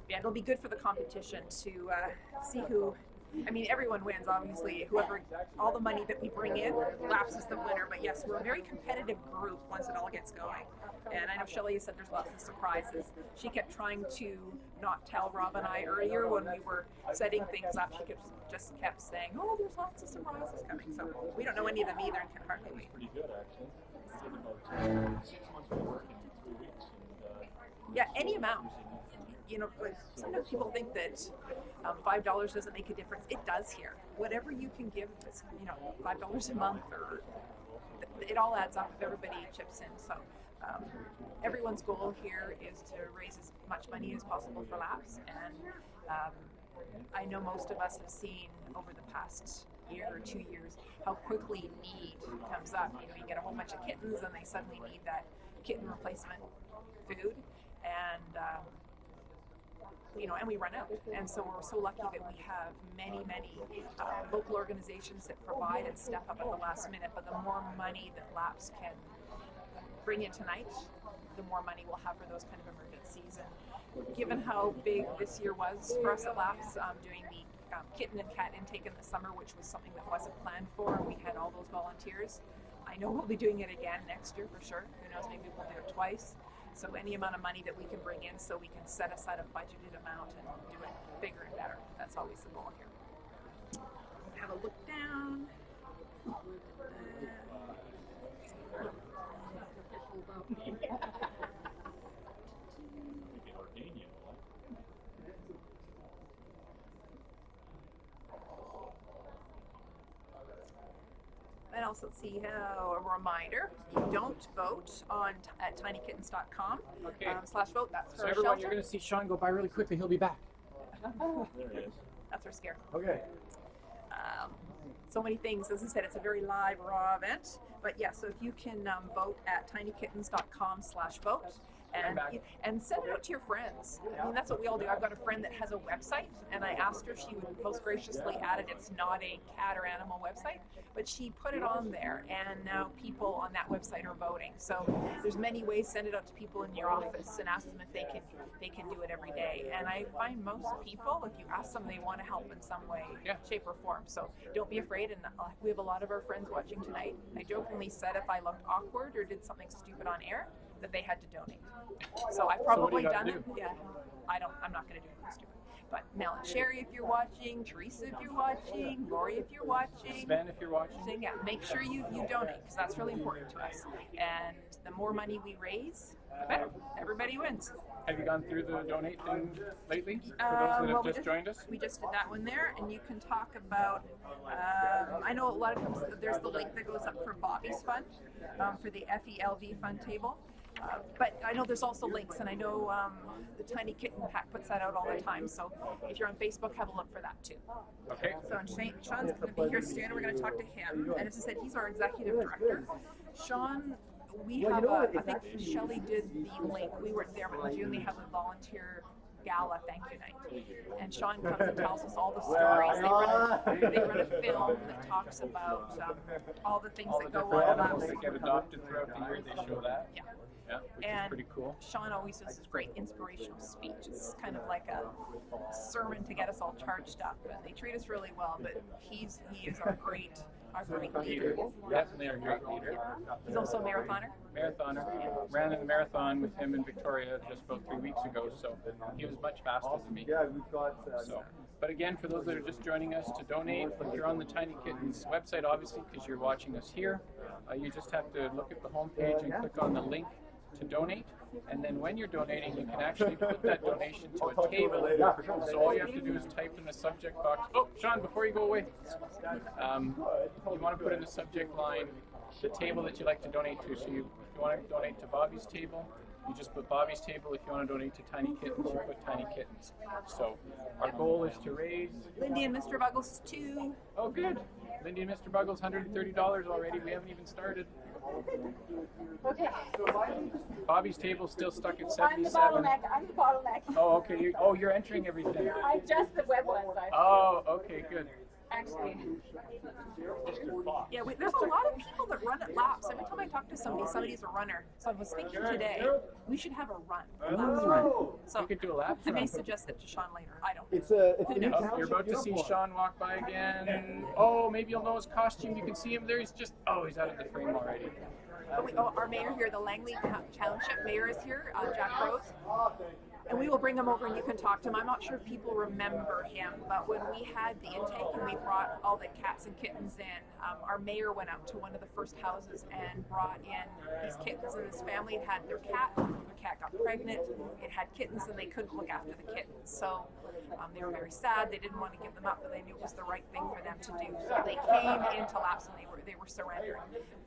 Yeah, it'll be good for the competition to see who I mean, everyone wins, obviously. Whoever, all the money that we bring in, Laps is the winner. But yes, we're a very competitive group once it all gets going. And I know Shelley said there's lots of surprises. She kept trying to not tell Rob and I earlier when we were setting things up. She just kept saying, "Oh, there's lots of surprises coming." So we don't know any of them either and can hardly wait. Pretty good, actually. Did about 6 months of work in 3 weeks. Yeah, any amount. You know, sometimes people think that $5 doesn't make a difference. It does here. Whatever you can give, you know, $5 a month, or it all adds up if everybody chips in. So everyone's goal here is to raise as much money as possible for Laps. And I know most of us have seen over the past year or 2 years how quickly need comes up. You know, you get a whole bunch of kittens and they suddenly need that kitten replacement food. And you know, and we run out. And so we're so lucky that we have many local organizations that provide and step up at the last minute. But the more money that Laps can bring in tonight, the more money we'll have for those kind of emergencies. And given how big this year was for us at Laps, doing the kitten and cat intake in the summer, which was something that wasn't planned for, we had all those volunteers. I know we'll be doing it again next year for sure. Who knows, maybe we'll do it twice. So any amount of money that we can bring in so we can set aside a budgeted amount and do it bigger and better. That's always the goal here. Have a look down. And also see how a reminder, you don't vote on at tinykittens.com /vote. That's for So our everyone, shelter. you're going to see Sean go by really quickly. He'll be back. There it is. That's our scare. Okay. So many things. As I said, it's a very live, raw event. But yeah, so if you can vote at tinykittens.com /vote. And send it out to your friends. I mean, that's what we all do. I've got a friend that has a website, and I asked her if she would most graciously add it. It's not a cat or animal website, but she put it on there, and now people on that website are voting. So there's many ways. Send it out to people in your office and ask them if they can do it every day. And I find most people, if you ask them, they want to help in some way, shape, or form. So don't be afraid. And we have a lot of our friends watching tonight. I jokingly said if I looked awkward or did something stupid on air, that they had to donate. So I've probably done it. Yeah, I'm not going to do anything stupid. But Mel and Sherry, if you're watching, Teresa, if you're watching, Lori, if you're watching, Sven, if you're watching, yeah, make sure you donate, because that's really important to us. And the more money we raise, the better. Everybody wins. have you gone through the donate thing lately for those that have just joined us? We just did that one there, and you can talk about. I know a lot of times there's the link that goes up for Bobby's Fund, for the FELV Fund table. But I know there's also links, and I know the Tiny Kitten Pack puts that out all the time. So if you're on Facebook, have a look for that too. Okay. So Sean's going to be here soon. We're going to talk to him. And as I said, he's our executive director. Sean, we have I think Shelley did the link. We weren't there, but in June they have a volunteer Gala thank you night. And Sean comes and tells us all the stories. They run a film that talks about all the things that go on. Animals that get adopted throughout the year, they show that. Yeah. Yeah, which is pretty cool. Sean always does this great inspirational speech. It's kind of like a sermon to get us all charged up. And they treat us really well, but he is our great leader. Definitely our great leader. He's also a marathoner. Ran in the marathon with him in Victoria just about 3 weeks ago, so he was much faster than me. Yeah, we've got. But again, for those that are just joining us, to donate, if you're on the Tiny Kittens website, obviously, because you're watching us here, you just have to look at the homepage and click on the link to donate. And then when you're donating, you can actually put that donation to a table. So all you have to do is type in the subject box. Oh, Sean, before you go away, you want to put in the subject line the table that you like to donate to. So if you want to donate to Bobby's table, you just put Bobby's table. If you want to donate to Tiny Kittens, you put Tiny Kittens. So our goal is to raise... Lindy and Mr. Buggles too. Oh, good. Lindy and Mr. Buggles, $130 already. We haven't even started. Okay. Bobby's table's still stuck at 77. I'm the bottleneck. Oh, okay. You're entering everything. I just the web ones. Oh, okay, good. Actually. Yeah, there's a lot of people that run at laps. Every time I talk to to somebody's a runner. So I was thinking today, we should have a run. A laps run. So We could do a lap I may run. suggest it to Sean later. I don't. It's a new Oh, township you're about to see uniform. Sean walk by again. Oh, maybe you'll know his costume. You can see him there. He's just, oh, he's out of the frame already. Our mayor here, the Langley Township mayor is here, Jack Rose. And we will bring him over and you can talk to him. I'm not sure if people remember him, but when we had the intake and we brought all the cats and kittens in, our mayor went out to one of the first houses and brought in these kittens, and his family had their cat got pregnant, it had kittens, and they couldn't look after the kittens. So they were very sad. They didn't want to give them up, but they knew it was the right thing for them to do. So they came into Laps and they were surrendered.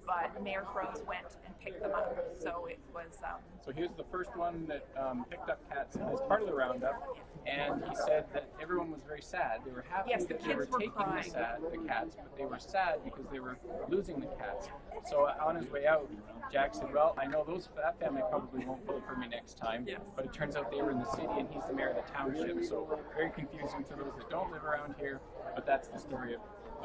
But Mayor Froze went and picked them up. So it was... So he was the first one that picked up cats as part of the roundup, and he said that everyone was very sad. They were happy Yes, the that they were kids were taking crying. the cats, but they were sad because they were losing the cats. So on his way out, Jack said, well, I know that family probably won't vote for me next time, but it turns out they were in the city and he's the mayor of the township. So very confusing to those that don't live around here, but that's the story of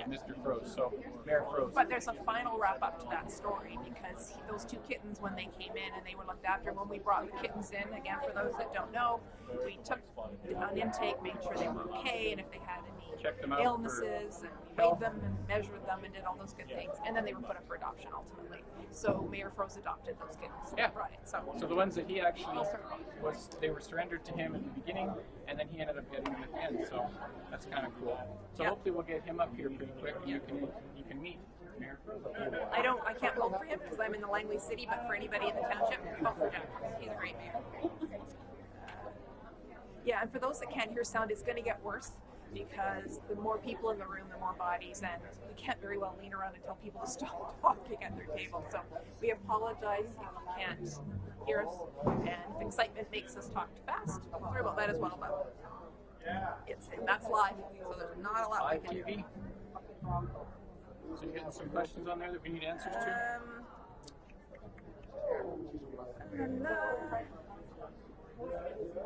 Mr. Froze. So Mayor Froze. But there's a final wrap up to that story because those two kittens, when they came in and they were looked after, when we brought the kittens in, again, for those that don't know, we took an intake, made sure they were okay, and if they had Checked them any out illnesses, and we weighed them and measured them and did all those good things. And then they were put up for adoption ultimately. So Mayor Froze adopted those kittens. Yeah. Right. So the ones that he actually they were surrendered to him at the beginning, and then he ended up getting them at the end. So that's kind of cool. So hopefully we'll get him up here pretty quick, and you can meet Mayor Froze. I can't vote for him because I'm in the Langley City, but for anybody in the township, vote for Jack Froze. He's a great mayor. Yeah, and for those that can't hear sound, it's going to get worse because the more people in the room, the more bodies, and we can't very well lean around and tell people to stop talking at their table. So we apologize if you can't hear us, and if excitement makes us talk too fast, sorry about that as well, but that's live, so there's not a lot we can do. TV. So you're getting some questions on there that we need answers to?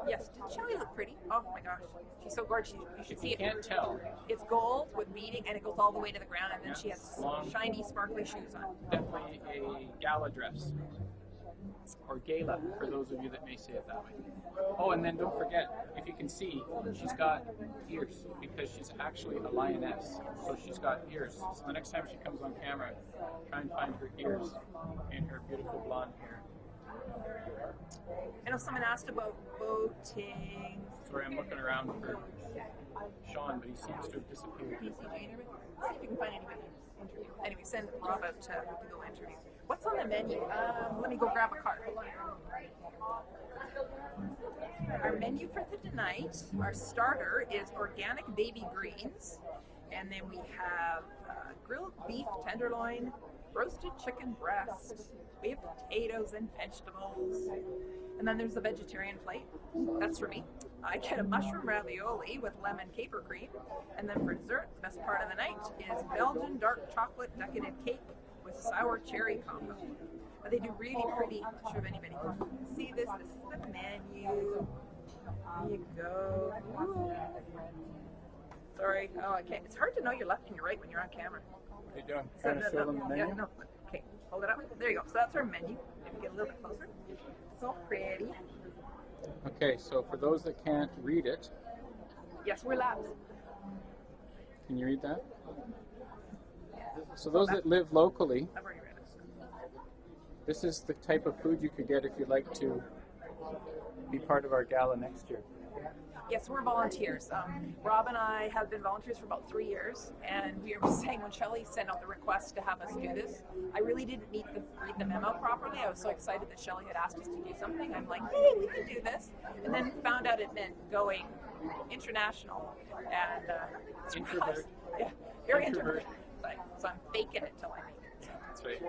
Yes, did Shelly look pretty? Oh my gosh, she's so gorgeous. You should see it. You can't tell. It's gold with beading, and it goes all the way to the ground, and then she has shiny, sparkly shoes on. Definitely a gala dress. Or gala, for those of you that may say it that way. Oh, and then don't forget, if you can see, she's got ears, because she's actually a lioness. So she's got ears. So the next time she comes on camera, try and find her ears in her beautiful blonde hair. I know someone asked about voting. Sorry, I'm looking around for Sean, but he seems to have disappeared. See if you can find anybody to interview. Anyway, send Rob out to go interview. What's on the menu? Let me go grab a card. Our menu for tonight, our starter is organic baby greens, and then we have grilled beef tenderloin, roasted chicken breast. We have potatoes and vegetables. And then there's the vegetarian plate. That's for me. I get a mushroom ravioli with lemon caper cream. And then for dessert, the best part of the night is Belgian dark chocolate decadent cake with sour cherry combo. But they do really pretty. I'm not sure if anybody can see this. This is the menu. There you go. Ooh. Sorry. Oh, I can't. It's hard to know your left and your right when you're on camera. What are you doing? Trying to show them the menu? Yeah, no. Okay, hold it up. There you go. So that's our menu. Maybe get a little bit closer. So pretty. Okay, so for those that can't read it, yes, we're labs. Can you read that? So those that live locally, I've already read it. this is the type of food you could get if you'd like to be part of our gala next year. Yes, we're volunteers. Rob and I have been volunteers for about 3 years, and we were saying when Shelley sent out the request to have us do this, I really didn't read the memo properly. I was so excited that Shelley had asked us to do something. I'm like, hey, we can do this. And then found out it meant going international. And Introvert. Yeah, very introvert. So I'm faking it till I make it. That's right.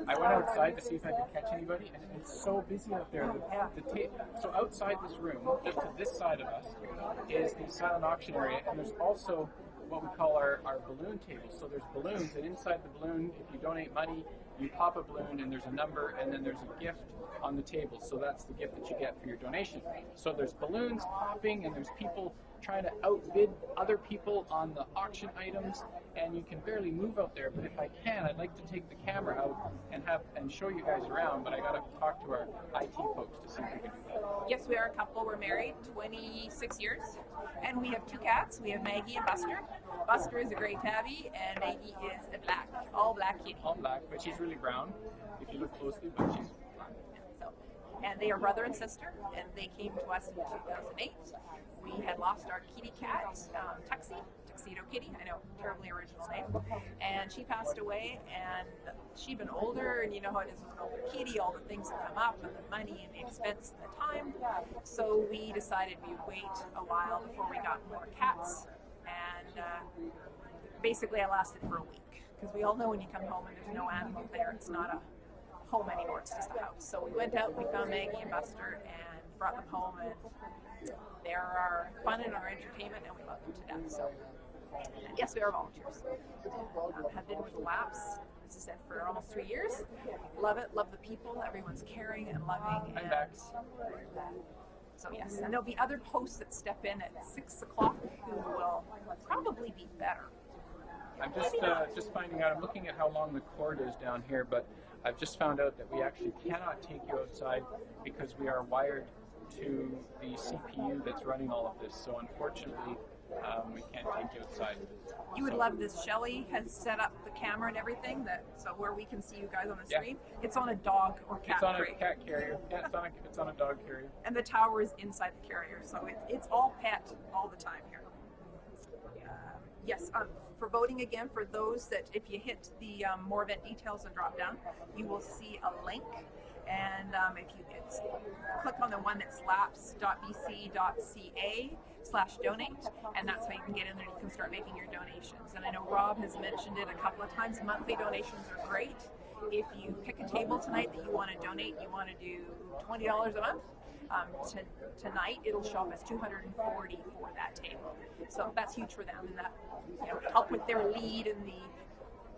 I went outside to see if I could catch anybody, and it's so busy out there. So outside this room, just to this side of us, is the silent auction area, and there's also what we call our balloon table. So there's balloons, and inside the balloon, if you donate money, you pop a balloon, and there's a number, and then there's a gift on the table. So that's the gift that you get for your donation. So there's balloons popping, and there's people trying to outbid other people on the auction items, and you can barely move out there. But if I can, I'd like to take the camera out and show you guys around. But I got to talk to our IT folks to see if we can do that. Yes, we are a couple. We're married 26 years, and we have two cats. We have Maggie and Buster. Buster is a gray tabby, and Maggie is a all black kitty. All black, but she's really brown if you look closely. But she's and they are brother and sister, and they came to us in 2008. We had lost our kitty cat, Tuxedo Kitty, I know, terribly original name, and she passed away, and she'd been older, and you know how it is with an older kitty, all the things that come up, and the money, and the expense, and the time, so we decided we'd wait a while before we got more cats, and basically I lasted for a week, because we all know when you come home and there's no animal there, it's not a home anymore, it's just a house. So we went out, we found Maggie and Buster and brought them home, and they're our fun and our entertainment, and we love them to death. So yes, we are volunteers. Have been with the Laps, as I said, for almost 3 years. Love it, love the people, everyone's caring and loving. I'm back. So yes, and there'll be other hosts that step in at 6 o'clock who will probably be better. I'm just finding out, I'm looking at how long the cord is down here, but I've just found out that we actually cannot take you outside because we are wired to the CPU that's running all of this. So unfortunately, we can't take you outside. You would love this. Shelley has set up the camera and everything, so where we can see you guys on the screen. Yeah. It's on a dog or cat It's on crate. a cat carrier. Yeah, it's on a dog carrier. And the tower is inside the carrier, so it's all pet all the time here. Yes, for voting again, for those that, if you hit the more event details and drop down, you will see a link. And if you click on the one that's laps.bc.ca/donate, and that's how you can get in there and you can start making your donations. And I know Rob has mentioned it a couple of times, monthly donations are great. If you pick a table tonight that you want to donate, you want to do $20 a month, tonight it'll show up as $240 for that table. So that's huge for them, and that help with their lead and the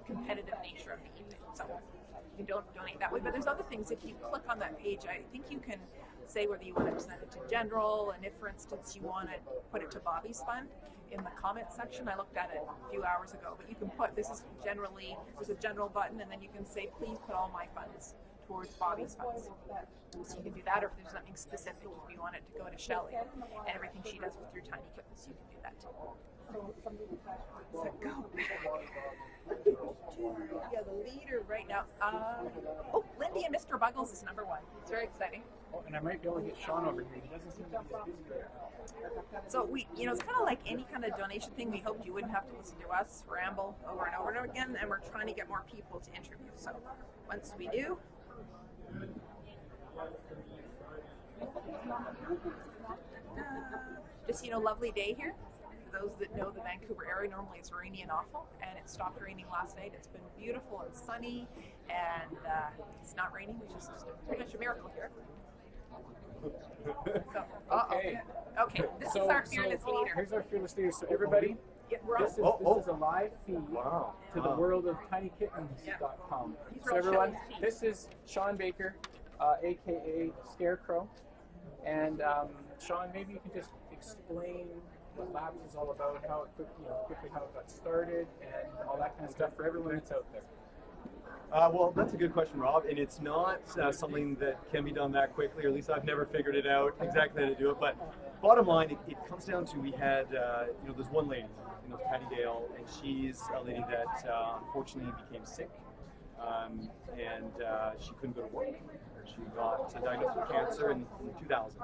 competitive nature of the evening. So you can donate that way. But there's other things. If you click on that page, I think you can say whether you want to send it to general, and if, for instance, you want to put it to Bobby's Fund in the comment section. I looked at it a few hours ago, but you can put, there's a general button, and then you can say, please put all my funds towards Bobby's funds. So you can do that, or if there's something specific, if you want it to go to Shelley and everything she does with your Tinykittens, you can do that too. So go back. Yeah, the leader right now. Lindy and Mr. Buggles is number 1. It's very exciting. Oh, and I might be able to get Sean over here. He doesn't seem to be as busy right now. So it's kind of like any kind of donation thing. We hoped you wouldn't have to listen to us ramble over and over and over again, and we're trying to get more people to interview. So once we do. Just, lovely day here. For those that know the Vancouver area, normally it's rainy and awful, and it stopped raining last night. It's been beautiful and sunny, and it's not raining, which is pretty much a miracle here. So, okay. This is our fearless leader. Here's our fearless leader. So everybody, this is a live feed to the world of tinykittens.com. So everyone, this is Sean Baker, aka Scarecrow, and Sean, maybe you can just explain what Labs is all about, how it quickly how it got started, and all that kind of stuff for everyone that's out there. Well, that's a good question, Rob, and it's not something that can be done that quickly, or at least I've never figured it out exactly how to do it. But bottom line, it comes down to, we had, there's one lady, Patty Dale, and she's a lady that unfortunately became sick, and she couldn't go to work. She got diagnosed with cancer in 2000.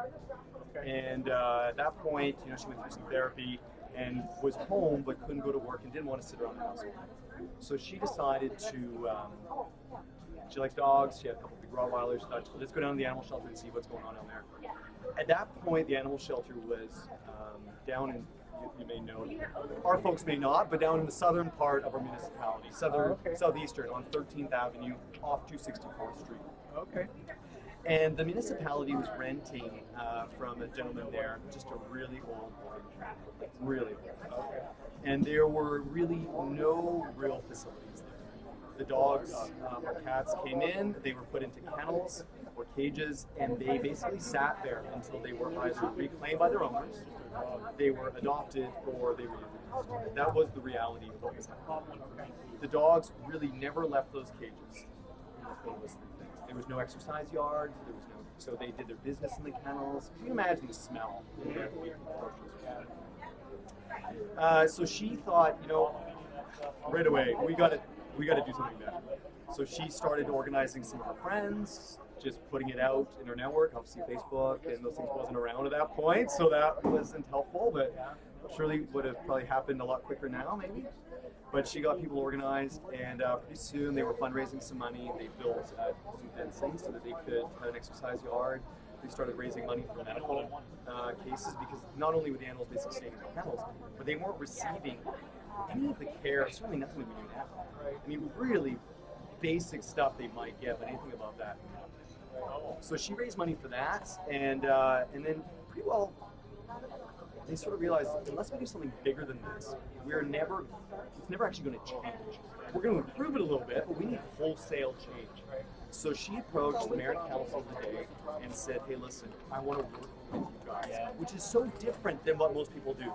And at that point, she went through some therapy and was home but couldn't go to work and didn't want to sit around the house. So she decided to, she likes dogs, she had a couple big Rottweilers, so let's go down to the animal shelter and see what's going on down there. At that point, the animal shelter was down in, you may know, our folks may not, but down in the southern part of our municipality, southeastern, on 13th Avenue, off 264th Street. Okay. And the municipality was renting from a gentleman there, just a really old boy, really old. Okay. And there were really no real facilities there. The dogs or cats came in, they were put into kennels or cages, and they basically sat there until they were either reclaimed by their owners, they were adopted, or they were euthanized. That was the reality of what was happening. The dogs really never left those cages. There was no exercise yards. There was no, so they did their business in the kennels. Can you imagine the smell? So she thought, you know, right away we got to do something better. So she started organizing some of her friends, just putting it out in her network. Obviously, Facebook and those things wasn't around at that point, so that wasn't helpful. But surely would have probably happened a lot quicker now, maybe. But she got people organized, and pretty soon they were fundraising some money. They built some fencing so that they could have an exercise yard. They started raising money for medical cases because not only were the animals basically staying in the kennels, but they weren't receiving any of the care, certainly nothing that we do now. I mean, really basic stuff they might get, but anything above that. So she raised money for that, and then pretty well they sort of realized unless we do something bigger than this, it's never actually going to change. We're going to improve it a little bit, but we need wholesale change. So she approached the Mayor and Council of the day and said, hey, listen, I want to work with you guys, which is so different than what most people do.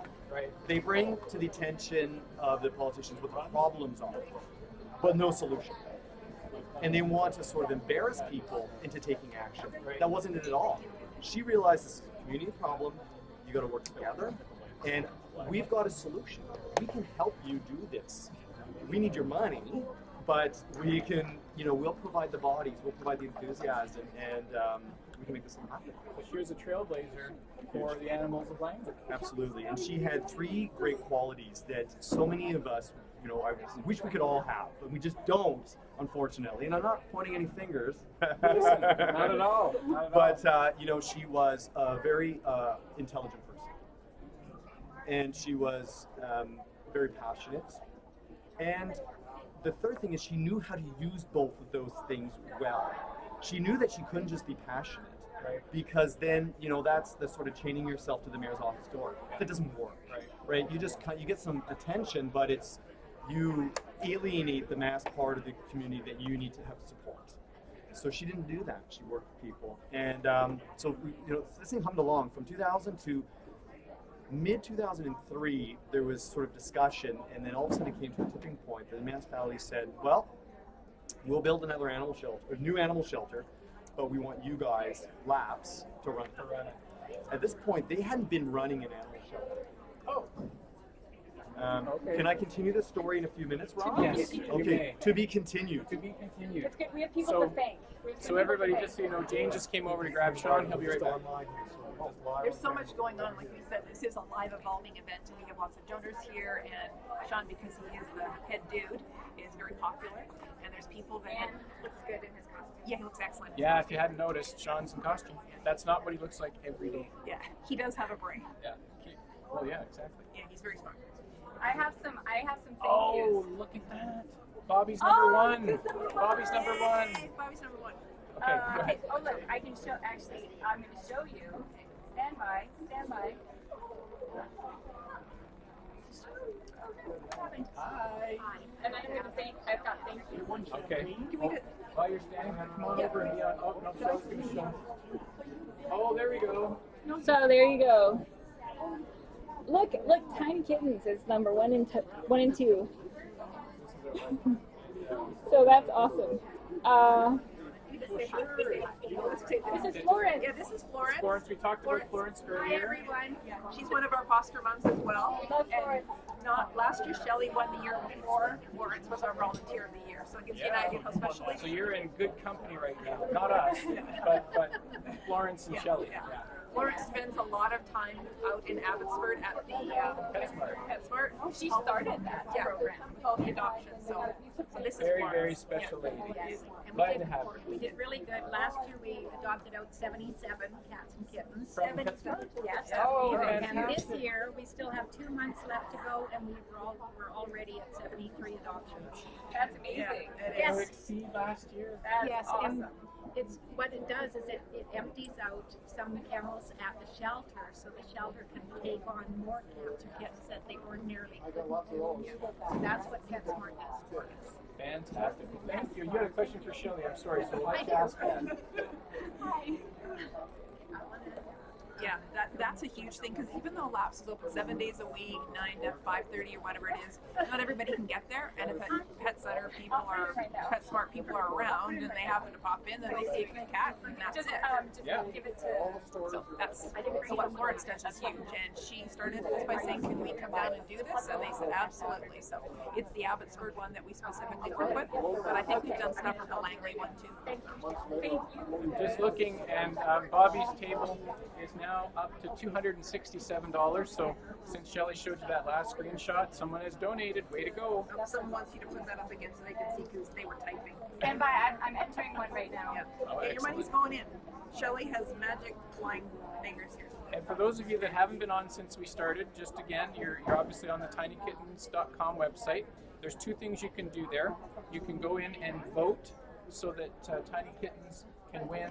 They bring to the attention of the politicians what the problems are, but no solution. And they want to sort of embarrass people into taking action. That wasn't it at all. She realized this is a community problem, you got to work together, and we've got a solution. We can help you do this. We need your money, but we can, we'll provide the bodies, we'll provide the enthusiasm, and we can make this happen. Well, she was a trailblazer for the animals of language. Absolutely, and she had 3 great qualities that so many of us, I wish we could all have, but we just don't, unfortunately. And I'm not pointing any fingers. Listen, not at all. But she was a very intelligent person, and she was very passionate. And the third thing is she knew how to use both of those things well. She knew that she couldn't just be passionate, because then that's the sort of chaining yourself to the mayor's office door. That doesn't work, right? You get some attention, but you alienate the mass part of the community that you need to have support. So she didn't do that. She worked with people, and so this thing hummed along from 2000 to mid-2003. There was sort of discussion, and then all of a sudden it came to a tipping point. The municipality said, "Well, we'll build another new animal shelter, but we want you guys, LAPS, to run it." At this point, they hadn't been running an animal shelter. Oh. Can I continue the story in a few minutes, Rob? Yes. Okay. To be continued. To be continued. It's good. We have people to thank. So everybody, just so you know, Jane just came over to grab Sean. He'll be right back. There's so much going on. Like you said, this is a live evolving event, and we have lots of donors here. And Sean, because he is the head dude, is very popular. And there's people that looks good in his costume. Yeah, he looks excellent. Yeah, if you hadn't noticed, Sean's in costume. That's not what he looks like every day. Yeah, he does have a brain. Yeah. Well, yeah, exactly. Yeah, he's very smart. I have some thank yous. Oh, look at that. Bobby's number one. Bobby's number one. Bobby's number one. Okay. Oh, look, I can show, actually, I'm going to show you. Stand by. Hi. And I'm going to I've got thank yous. Okay. While you're standing, come on over and be on. Oh, no, Shell's going to show. Oh, there we go. So there you go. Look, Tinykittens is number 1 and 2. So that's awesome. This is Florence. Yeah, this is Florence. Florence, we talked about Florence earlier. Hi, everyone. She's one of our foster moms as well. Love Florence. Last year, Shelley won the year before. Florence was our volunteer of the year. So it gives you an idea how special it is. So you're in good company right now. Not us, but Florence and Shelley. Yeah. Florence spends a lot of time out in Abbotsford at the PetSmart. She started that program. Called the adoption. So this is very, Florence. very special lady. Yes. Glad to have her. We did really good. Last year we adopted out 77 cats and kittens. From PetSmart? Yes. Oh, and fantastic. this year we still have 2 months left to go, and we're already at 73 adoptions. That's amazing. Yes. To exceed last year. That's Yes, awesome. and it's what it does is it empties out some kennels at the shelter, so the shelter can take on more cats or kittens that they ordinarily couldn't do. So that's what PetSmart does for us. Fantastic. Thank you. You had a question for Shelley. I'm sorry, so I'll let you ask that. Yeah, that's a huge thing because even though Laps is open 7 days a week, 9 to 5:30 or whatever it is, not everybody can get there. And if pet center people or pet smart people are around and they happen to pop in, then they take the cat and that's it. Give it to. So what Florence does is huge. And she started this by saying, "Can we come down and do this?" And they said, "Absolutely." So it's the Abbotsford one that we specifically work with, but I think we've done stuff with the Langley one too. Thank you. Just looking, and Bobby's table is now up to $267. So since Shelley showed you that last screenshot, someone has donated. Way to go! Someone wants you to put that up again so they can see because they were typing. Stand by. I'm entering one right now. Yeah. Oh, Your money's going in. Shelley has magic flying fingers here. And for those of you that haven't been on since we started, just again, you're obviously on the tinykittens.com website. There's two things you can do there. You can go in and vote so that Tiny Kittens can win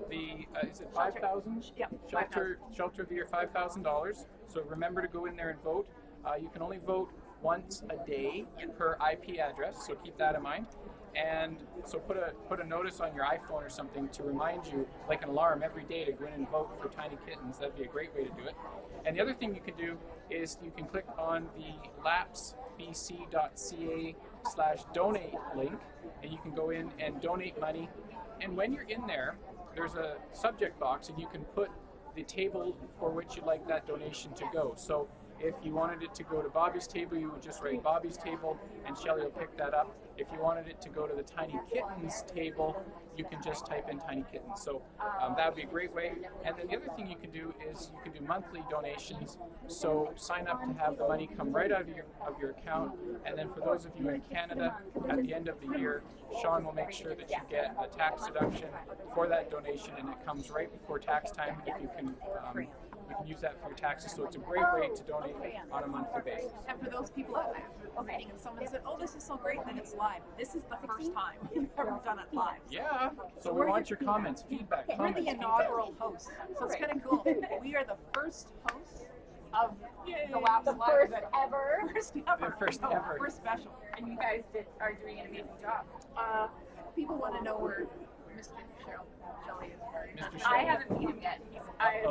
the, is it 5,000? Yep, Shelter of the Year, $5,000. So remember to go in there and vote. You can only vote once a day per IP address, so keep that in mind. And so put a notice on your iPhone or something to remind you, like an alarm every day, to go in and vote for Tiny Kittens. That'd be a great way to do it. And the other thing you can do is you can click on the lapsbc.ca/donate link, and you can go in and donate money. And when you're in there, there's a subject box, and you can put the table for which you'd like that donation to go. So if you wanted it to go to Bobby's table, you would just write Bobby's table, and Shelley will pick that up. If you wanted it to go to the Tiny Kittens table, you can just type in Tiny Kittens. So that would be a great way. And then the other thing you can do is you can do monthly donations. So sign up to have the money come right out of your account. And then for those of you in Canada, at the end of the year, Sean will make sure that you get a tax deduction for that donation, and it comes right before tax time. If you can use that for your taxes. So it's a great way to donate on a monthly basis. And for those people out there, and someone said, "Oh, this is so great," and then it's live. This is the first time we've ever done it live. Yeah. So we want your comments, feedback. We're the inaugural hosts, so it's kind of cool. We are the first hosts of the Laps Live. First ever. First ever. The first ever. We're special. And you guys are doing an amazing job. People want to know where Mr. Shelley is. Mr. I haven't seen him yet.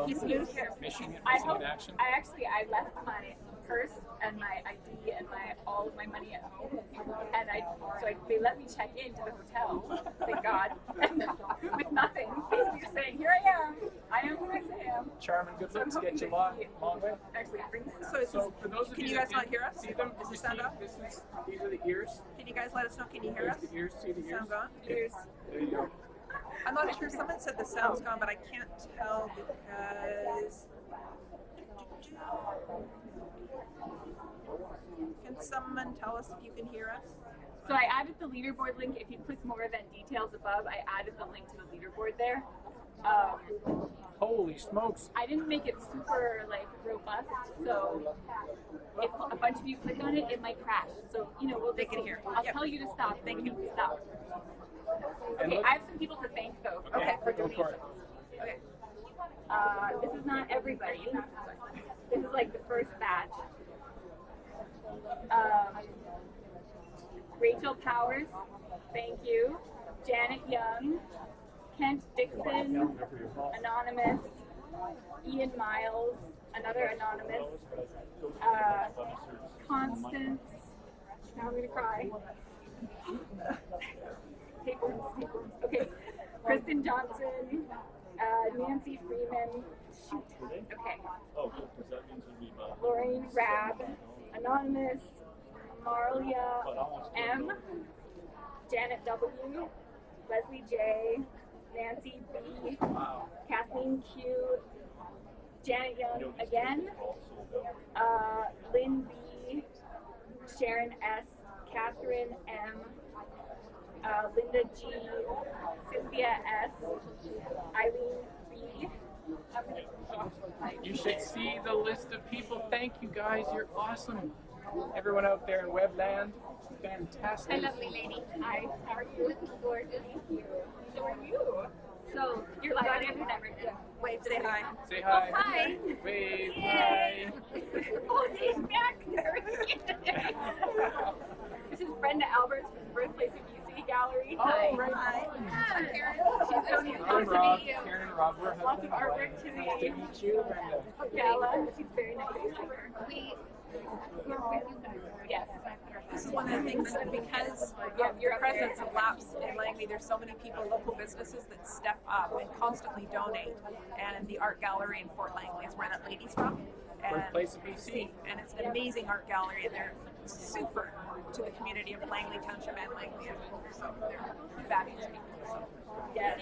He's new here. Missing in action. I left my purse and my ID and all of my money at home, and they let me check into the hotel. Thank God, and with nothing. Basically, just saying, "Here I am. I am who I say I am." Charm and good looks get you long way. Actually, it brings So for those of can you you guys that not hear us? see them, Is the you sound see, up? these are the ears. Can you guys let us know? Can you hear us? There's the ears. See the ears. Sound gone? ears. There you go. I'm not sure. Someone said the sound's gone, but I can't tell because. Can someone tell us if you can hear us? So I added the leaderboard link. If you click more event details above, I added the link to the leaderboard there. Holy smokes! I didn't make it super robust, so if a bunch of you click on it, it might crash. So They can hear. I'll tell you to stop. Then you can stop. And Okay, look- I have some people to thank though. For go for donations. it. Okay. This is not everybody. This is the first batch. Rachel Powers, thank you. Janet Young, Kent Dixon, Anonymous, Ian Miles, another Anonymous, Constance, now I'm gonna cry. Tapeworms. Okay, Kristen Johnson, Nancy Freeman, shoot, okay. Lorraine Rabb, Anonymous, Marlia M, Janet W, Leslie J, Nancy B, Kathleen Q, Janet Young again, Lynn B, Sharon S, Catherine M, Linda G, Cynthia S, Eileen B. You should see the list of people. Thank you guys. You're awesome. Everyone out there in Webland, fantastic. Hi, lovely lady. Hi, how are you? Gorgeous. Thank you. So are you. So you're live on internet right now. Wave, say hi. Say hi. Oh, hi. Wave. Yay. Hi. Oh, she's back there. This is Brenda Alberts from the Birthplace of UC Gallery. Oh, Hi. right Hi. on. Hi, Karen. She's donating. I'm Nice to Rob. meet you. Karen and Rob. We're Lots of artwork to nice to meet you. And, Gala. She's very nice. We're with you guys. Yes. This is one of the things that because of the presence of Laps in Langley, there's so many people, local businesses that step up and constantly donate. And the art gallery in Fort Langley is where that lady's from. Birthplace of BC. And it's an amazing art gallery, and they're super to the community of Langley Township and Langley. So they're fabulous people. So. Yes.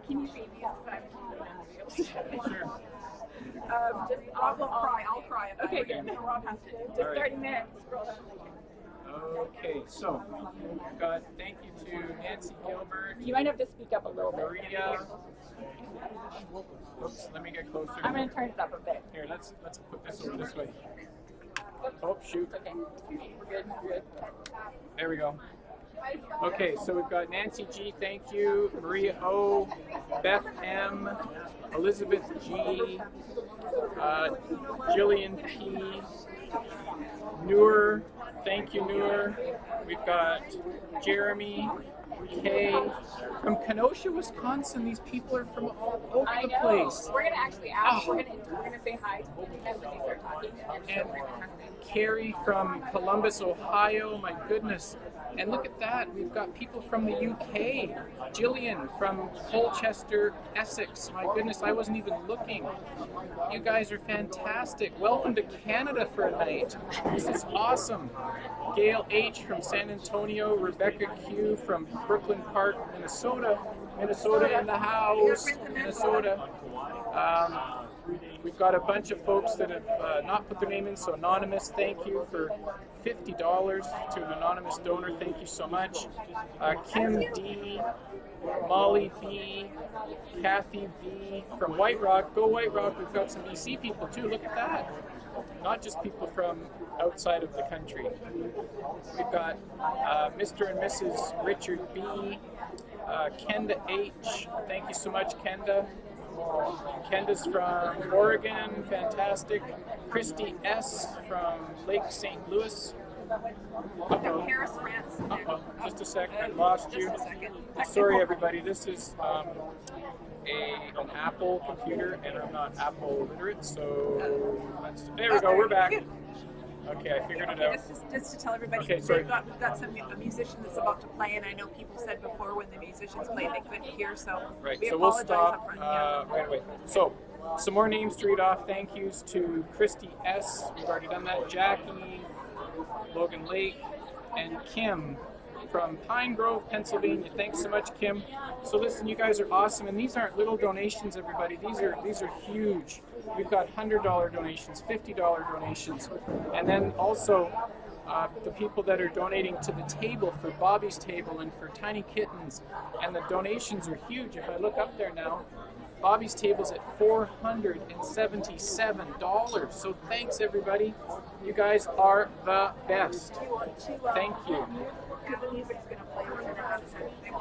Can you read me out 5 Sure. Just Rob will cry. I'll cry about Okay, it. good. So Rob has to. Just 30 minutes. Scroll down. Okay, so we've got thank you to Nancy Gilbert, You might have to speak up a little bit. Maria. Oops, let me get closer. I'm going to turn it up a bit. Here, let's put this over this way. Oh, shoot. Okay. We're good. We're good. There we go. Okay, so we've got Nancy G, thank you, Maria O, Beth M, Elizabeth G, Jillian P, Noor, thank you Noor. We've got Jeremy K. From Kenosha, Wisconsin. These people are from all over I the know. place. We're going to actually ask. We're going to say hi to them when they start talking. And Carrie from Columbus, Ohio, my goodness. And look at that, we've got people from the UK. Jillian from Colchester, Essex. My goodness, I wasn't even looking. You guys are fantastic. Welcome to Canada for a night. This is awesome. Gail H. from San Antonio. Rebecca Q. from Brooklyn Park, Minnesota. Minnesota in the house. Minnesota. We've got a bunch of folks that have not put their name in, so anonymous, thank you for $50 to an anonymous donor, thank you so much. Kim D, Molly B, Kathy V from White Rock. Go White Rock, we've got some BC people too, look at that. Not just people from outside of the country. We've got Mr. and Mrs. Richard B, Kenda H, thank you so much Kenda. Kenda's from Oregon, fantastic. Christy S. from Lake St. Louis. Uh-oh. Paris, France. Uh-oh. Just a second, I lost you. Sorry everybody, this is an Apple computer and I'm not Apple literate, so there we go, we're back. Okay, I figured it out. Just to tell everybody, okay, sorry. we've got a musician that's about to play, and I know people said before when the musicians play they couldn't hear, so right, we so we'll apologize stop upfront. right away. So, some more names to read off. Thank yous to Christy S. We've already done that. Jackie, Logan Lake, and Kim from Pine Grove, Pennsylvania. Thanks so much, Kim. So listen, you guys are awesome, and these aren't little donations, everybody. These are huge. We've got $100 donations, $50 donations, and then also the people that are donating to the table for Bobby's Table and for Tinykittens, and the donations are huge. If I look up there now, Bobby's Table's at $477. So thanks, everybody. You guys are the best. Thank you.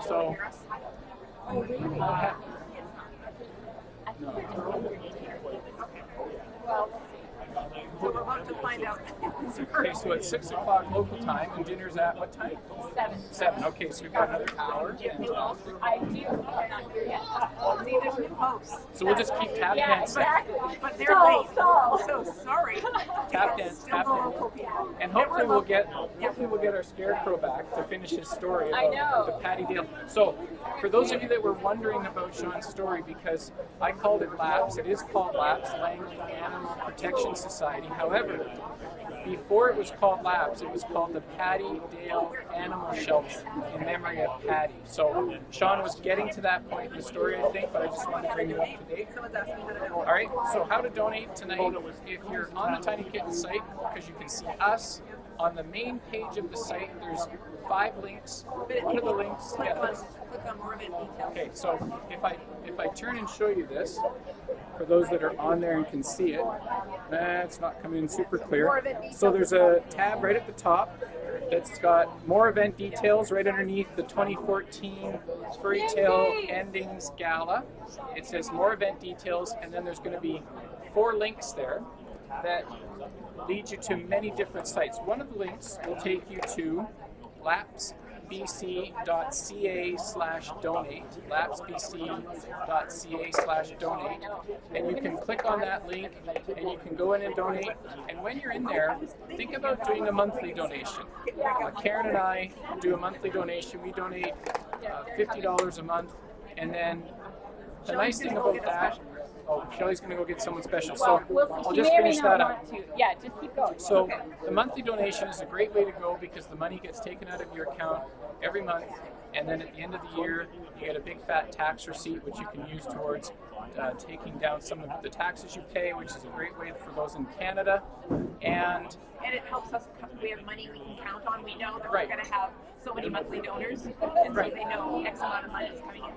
So, So we're about to find out. okay, so it's 6 o'clock local time, and dinner's at what time? 7. Okay, so we've got another hour. I do. I'm not here yet. See, there's new hosts. So we'll just keep tap Yeah, dancing. exactly. But they're late. So sorry. Tap dance, tap dance. And hopefully we'll get our scarecrow back to finish his story about the Patty Dale. So for those of you that were wondering about Sean's story, because I called it LAPS, it is called LAPS, Langley Animal Protection Society. However, before it was called LAPS, it was called the Patty Dale Animal Shelter in memory of Patty. So Sean was getting to that point in the story, I think, but I just wanted to bring you up to date. All right, so how to donate tonight. If you're on the Tinykittens site, because you can see us, on the main page of the site, there's 5 links. One of the links, okay, so if I turn and show you this, for those that are on there and can see it, it's not coming in super clear. So there's a tab right at the top that's got more event details right underneath the 2014 Furry Tale Endings Gala. It says more event details, and then there's going to be 4 links there that lead you to many different sites. One of the links will take you to lapsbc.ca/donate, lapsbc.ca/donate, and you can click on that link and you can go in and donate. And when you're in there, think about doing a monthly donation. Karen and I do a monthly donation. We donate $50 a month, and then the nice thing about that, Shelley's going to go get someone special, so I'll just finish that up. Yeah, just keep going. So the monthly donation is a great way to go because the money gets taken out of your account every month, and then at the end of the year, you get a big fat tax receipt which you can use towards taking down some of the taxes you pay, which is a great way for those in Canada. And it helps us, we have money we can count on. We know that Right. we're going to have so many monthly donors, and so they know X amount of money is coming in.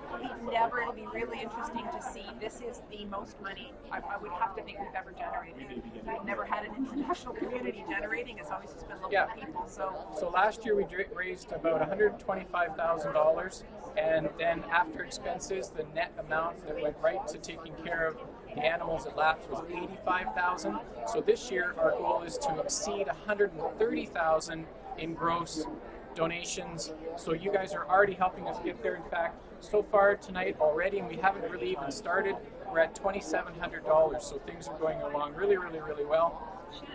It'll be really interesting to see. This is the most money I would have to think we've ever generated. We've never had an international community generating. It's always just been local people. So last year we raised about $125,000, and then after expenses, the net amount that went right to taking care of the animals at Laps was $85,000. So this year our goal is to exceed $130,000 in gross donations. So you guys are already helping us get there. In fact, so far tonight already, and we haven't really even started, we're at $2,700. So things are going along really, really, really well.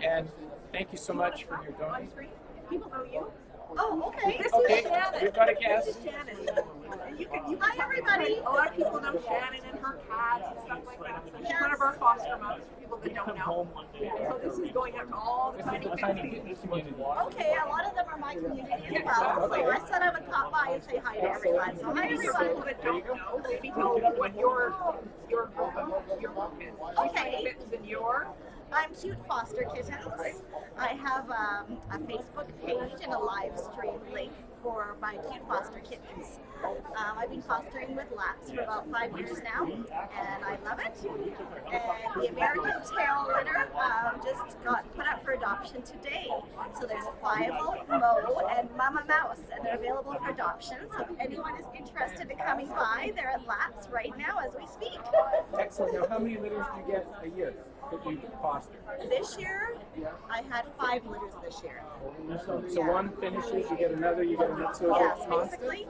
And thank you so much for your donation. People know you. Oh, okay. This Okay, is Shannon. we've got a guest. This is Shannon. Hi, everybody. A lot of people know Shannon and her cats and stuff like that. So she's one of our foster moms for people that don't know. And so this is going out to all the Tinykittens community. Okay, a lot of them are my community as well. So I said I would pop by and say hi to everyone. So hi, people everyone. that don't know, maybe tell them what your group is. Okay. Tinykittens and your. I'm Cute Foster Kittens. I have a Facebook page and a live stream link for my Cute Foster Kittens. I've been fostering with Laps for about 5 years now, and I love it. And the American Tail litter just got put up for adoption today. So there's Fivel, Mo, and Mama Mouse, and they're available for adoption. So if anyone is interested in coming by, they're at Laps right now as we speak. Excellent. Now, how many litters do you get a year that you foster? This year, I had 5 litters this year. So one finishes, you get another, you get another. So Yes, basically.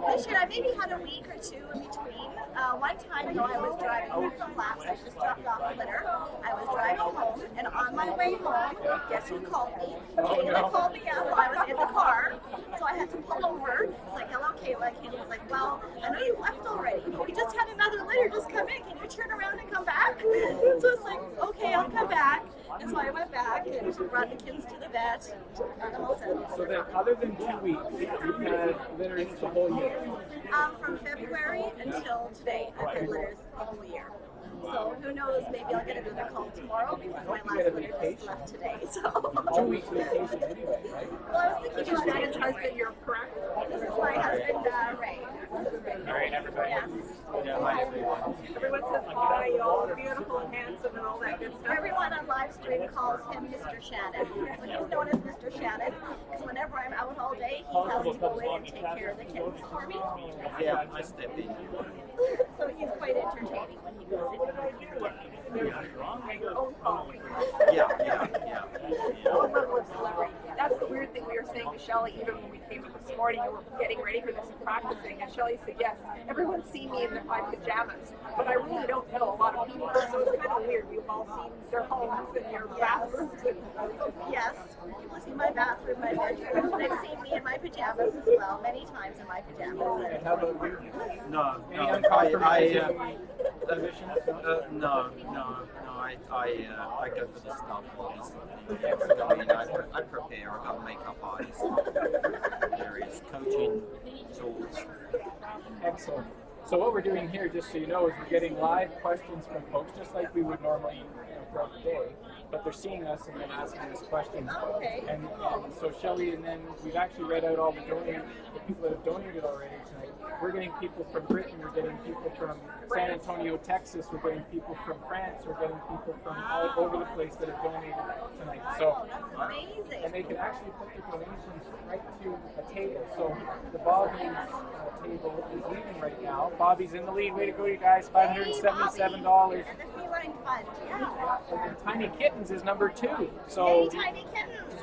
This year I maybe had a week or two in between. One time though, I was driving home from Laps. I just dropped off a litter. I was driving home, and on my way home, guess who called me? Kayla called me up while I was in the car, so I had to pull over. It's like, hello, Kayla. Kayla's like, well, I know you left already, but we just had another litter just come in. Can you turn around and come back? So it's like, okay, I'll come back. And so I went back and brought the kids to the vet. And I'm all set. So then, other than 2 weeks, you've had litters the whole year? From February until today, I've had litters the whole year. So who knows, maybe I'll get another call tomorrow because my last litter just left today. So 2 weeks vacation anyway, right? well, I was thinking about Shannon's husband, you're correct. This is my husband, Ray. All right, everybody. Yes. Yeah, hi, everyone. Everyone says hi, you're all beautiful and handsome and all that good stuff. Everyone on live stream calls him Mr. Shannon. So he's known as Mr. Shannon because whenever I'm out all day, he has to go in and take care of the kids for me. Yeah, I step in. So he's quite entertaining when he goes in. Your own following. Yeah. Own level of celebrity. That's the weird thing we were saying to Shelley even when we came up this morning and we're getting ready for this and practicing. And Shelley said, yes, everyone's seen me in my pajamas, but I really don't know a lot of people. So it's kind of weird. We've all seen their homes and your bathrooms. Yes, people have seen my bathroom, my bedroom. They've seen me in my pajamas as well, many times in my pajamas. And how about you? No, Any uncompromising positions? I go for the stuff. I prepare. I got makeup artists, various coaching tools. Excellent. So what we're doing here, just so you know, is we're getting live questions from folks, just like we would normally throughout the day. But they're seeing us and then asking us questions. Okay. And so Shelley, and then we've actually read out all the people that have donated already tonight. we're getting people from Britain, we're getting people from San Antonio, Texas, we're getting people from France, we're getting people from all over the place that have donated tonight. So, and they can actually put the donations right to a table. So the Bobby table is leading right now. Bobby's in the lead. Way to go, you guys! $577. And Tinykittens is number 2. So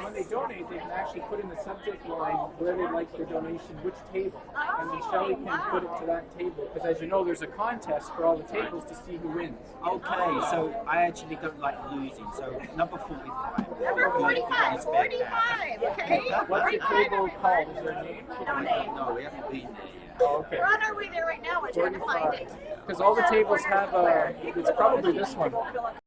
when they donate, they can actually put in the subject line where they'd like their donation, which table, and then Shelley can put it to that table. Because as you know, there's a contest for all the tables to see who wins. Okay, so I actually don't like losing. So number 45. Number 45. 45. Okay. What's the table called? Is there a name? No, we haven't been there yet. Oh, okay. We're on our way there right now. We're trying to find it. Because all the tables have a. It's probably this one.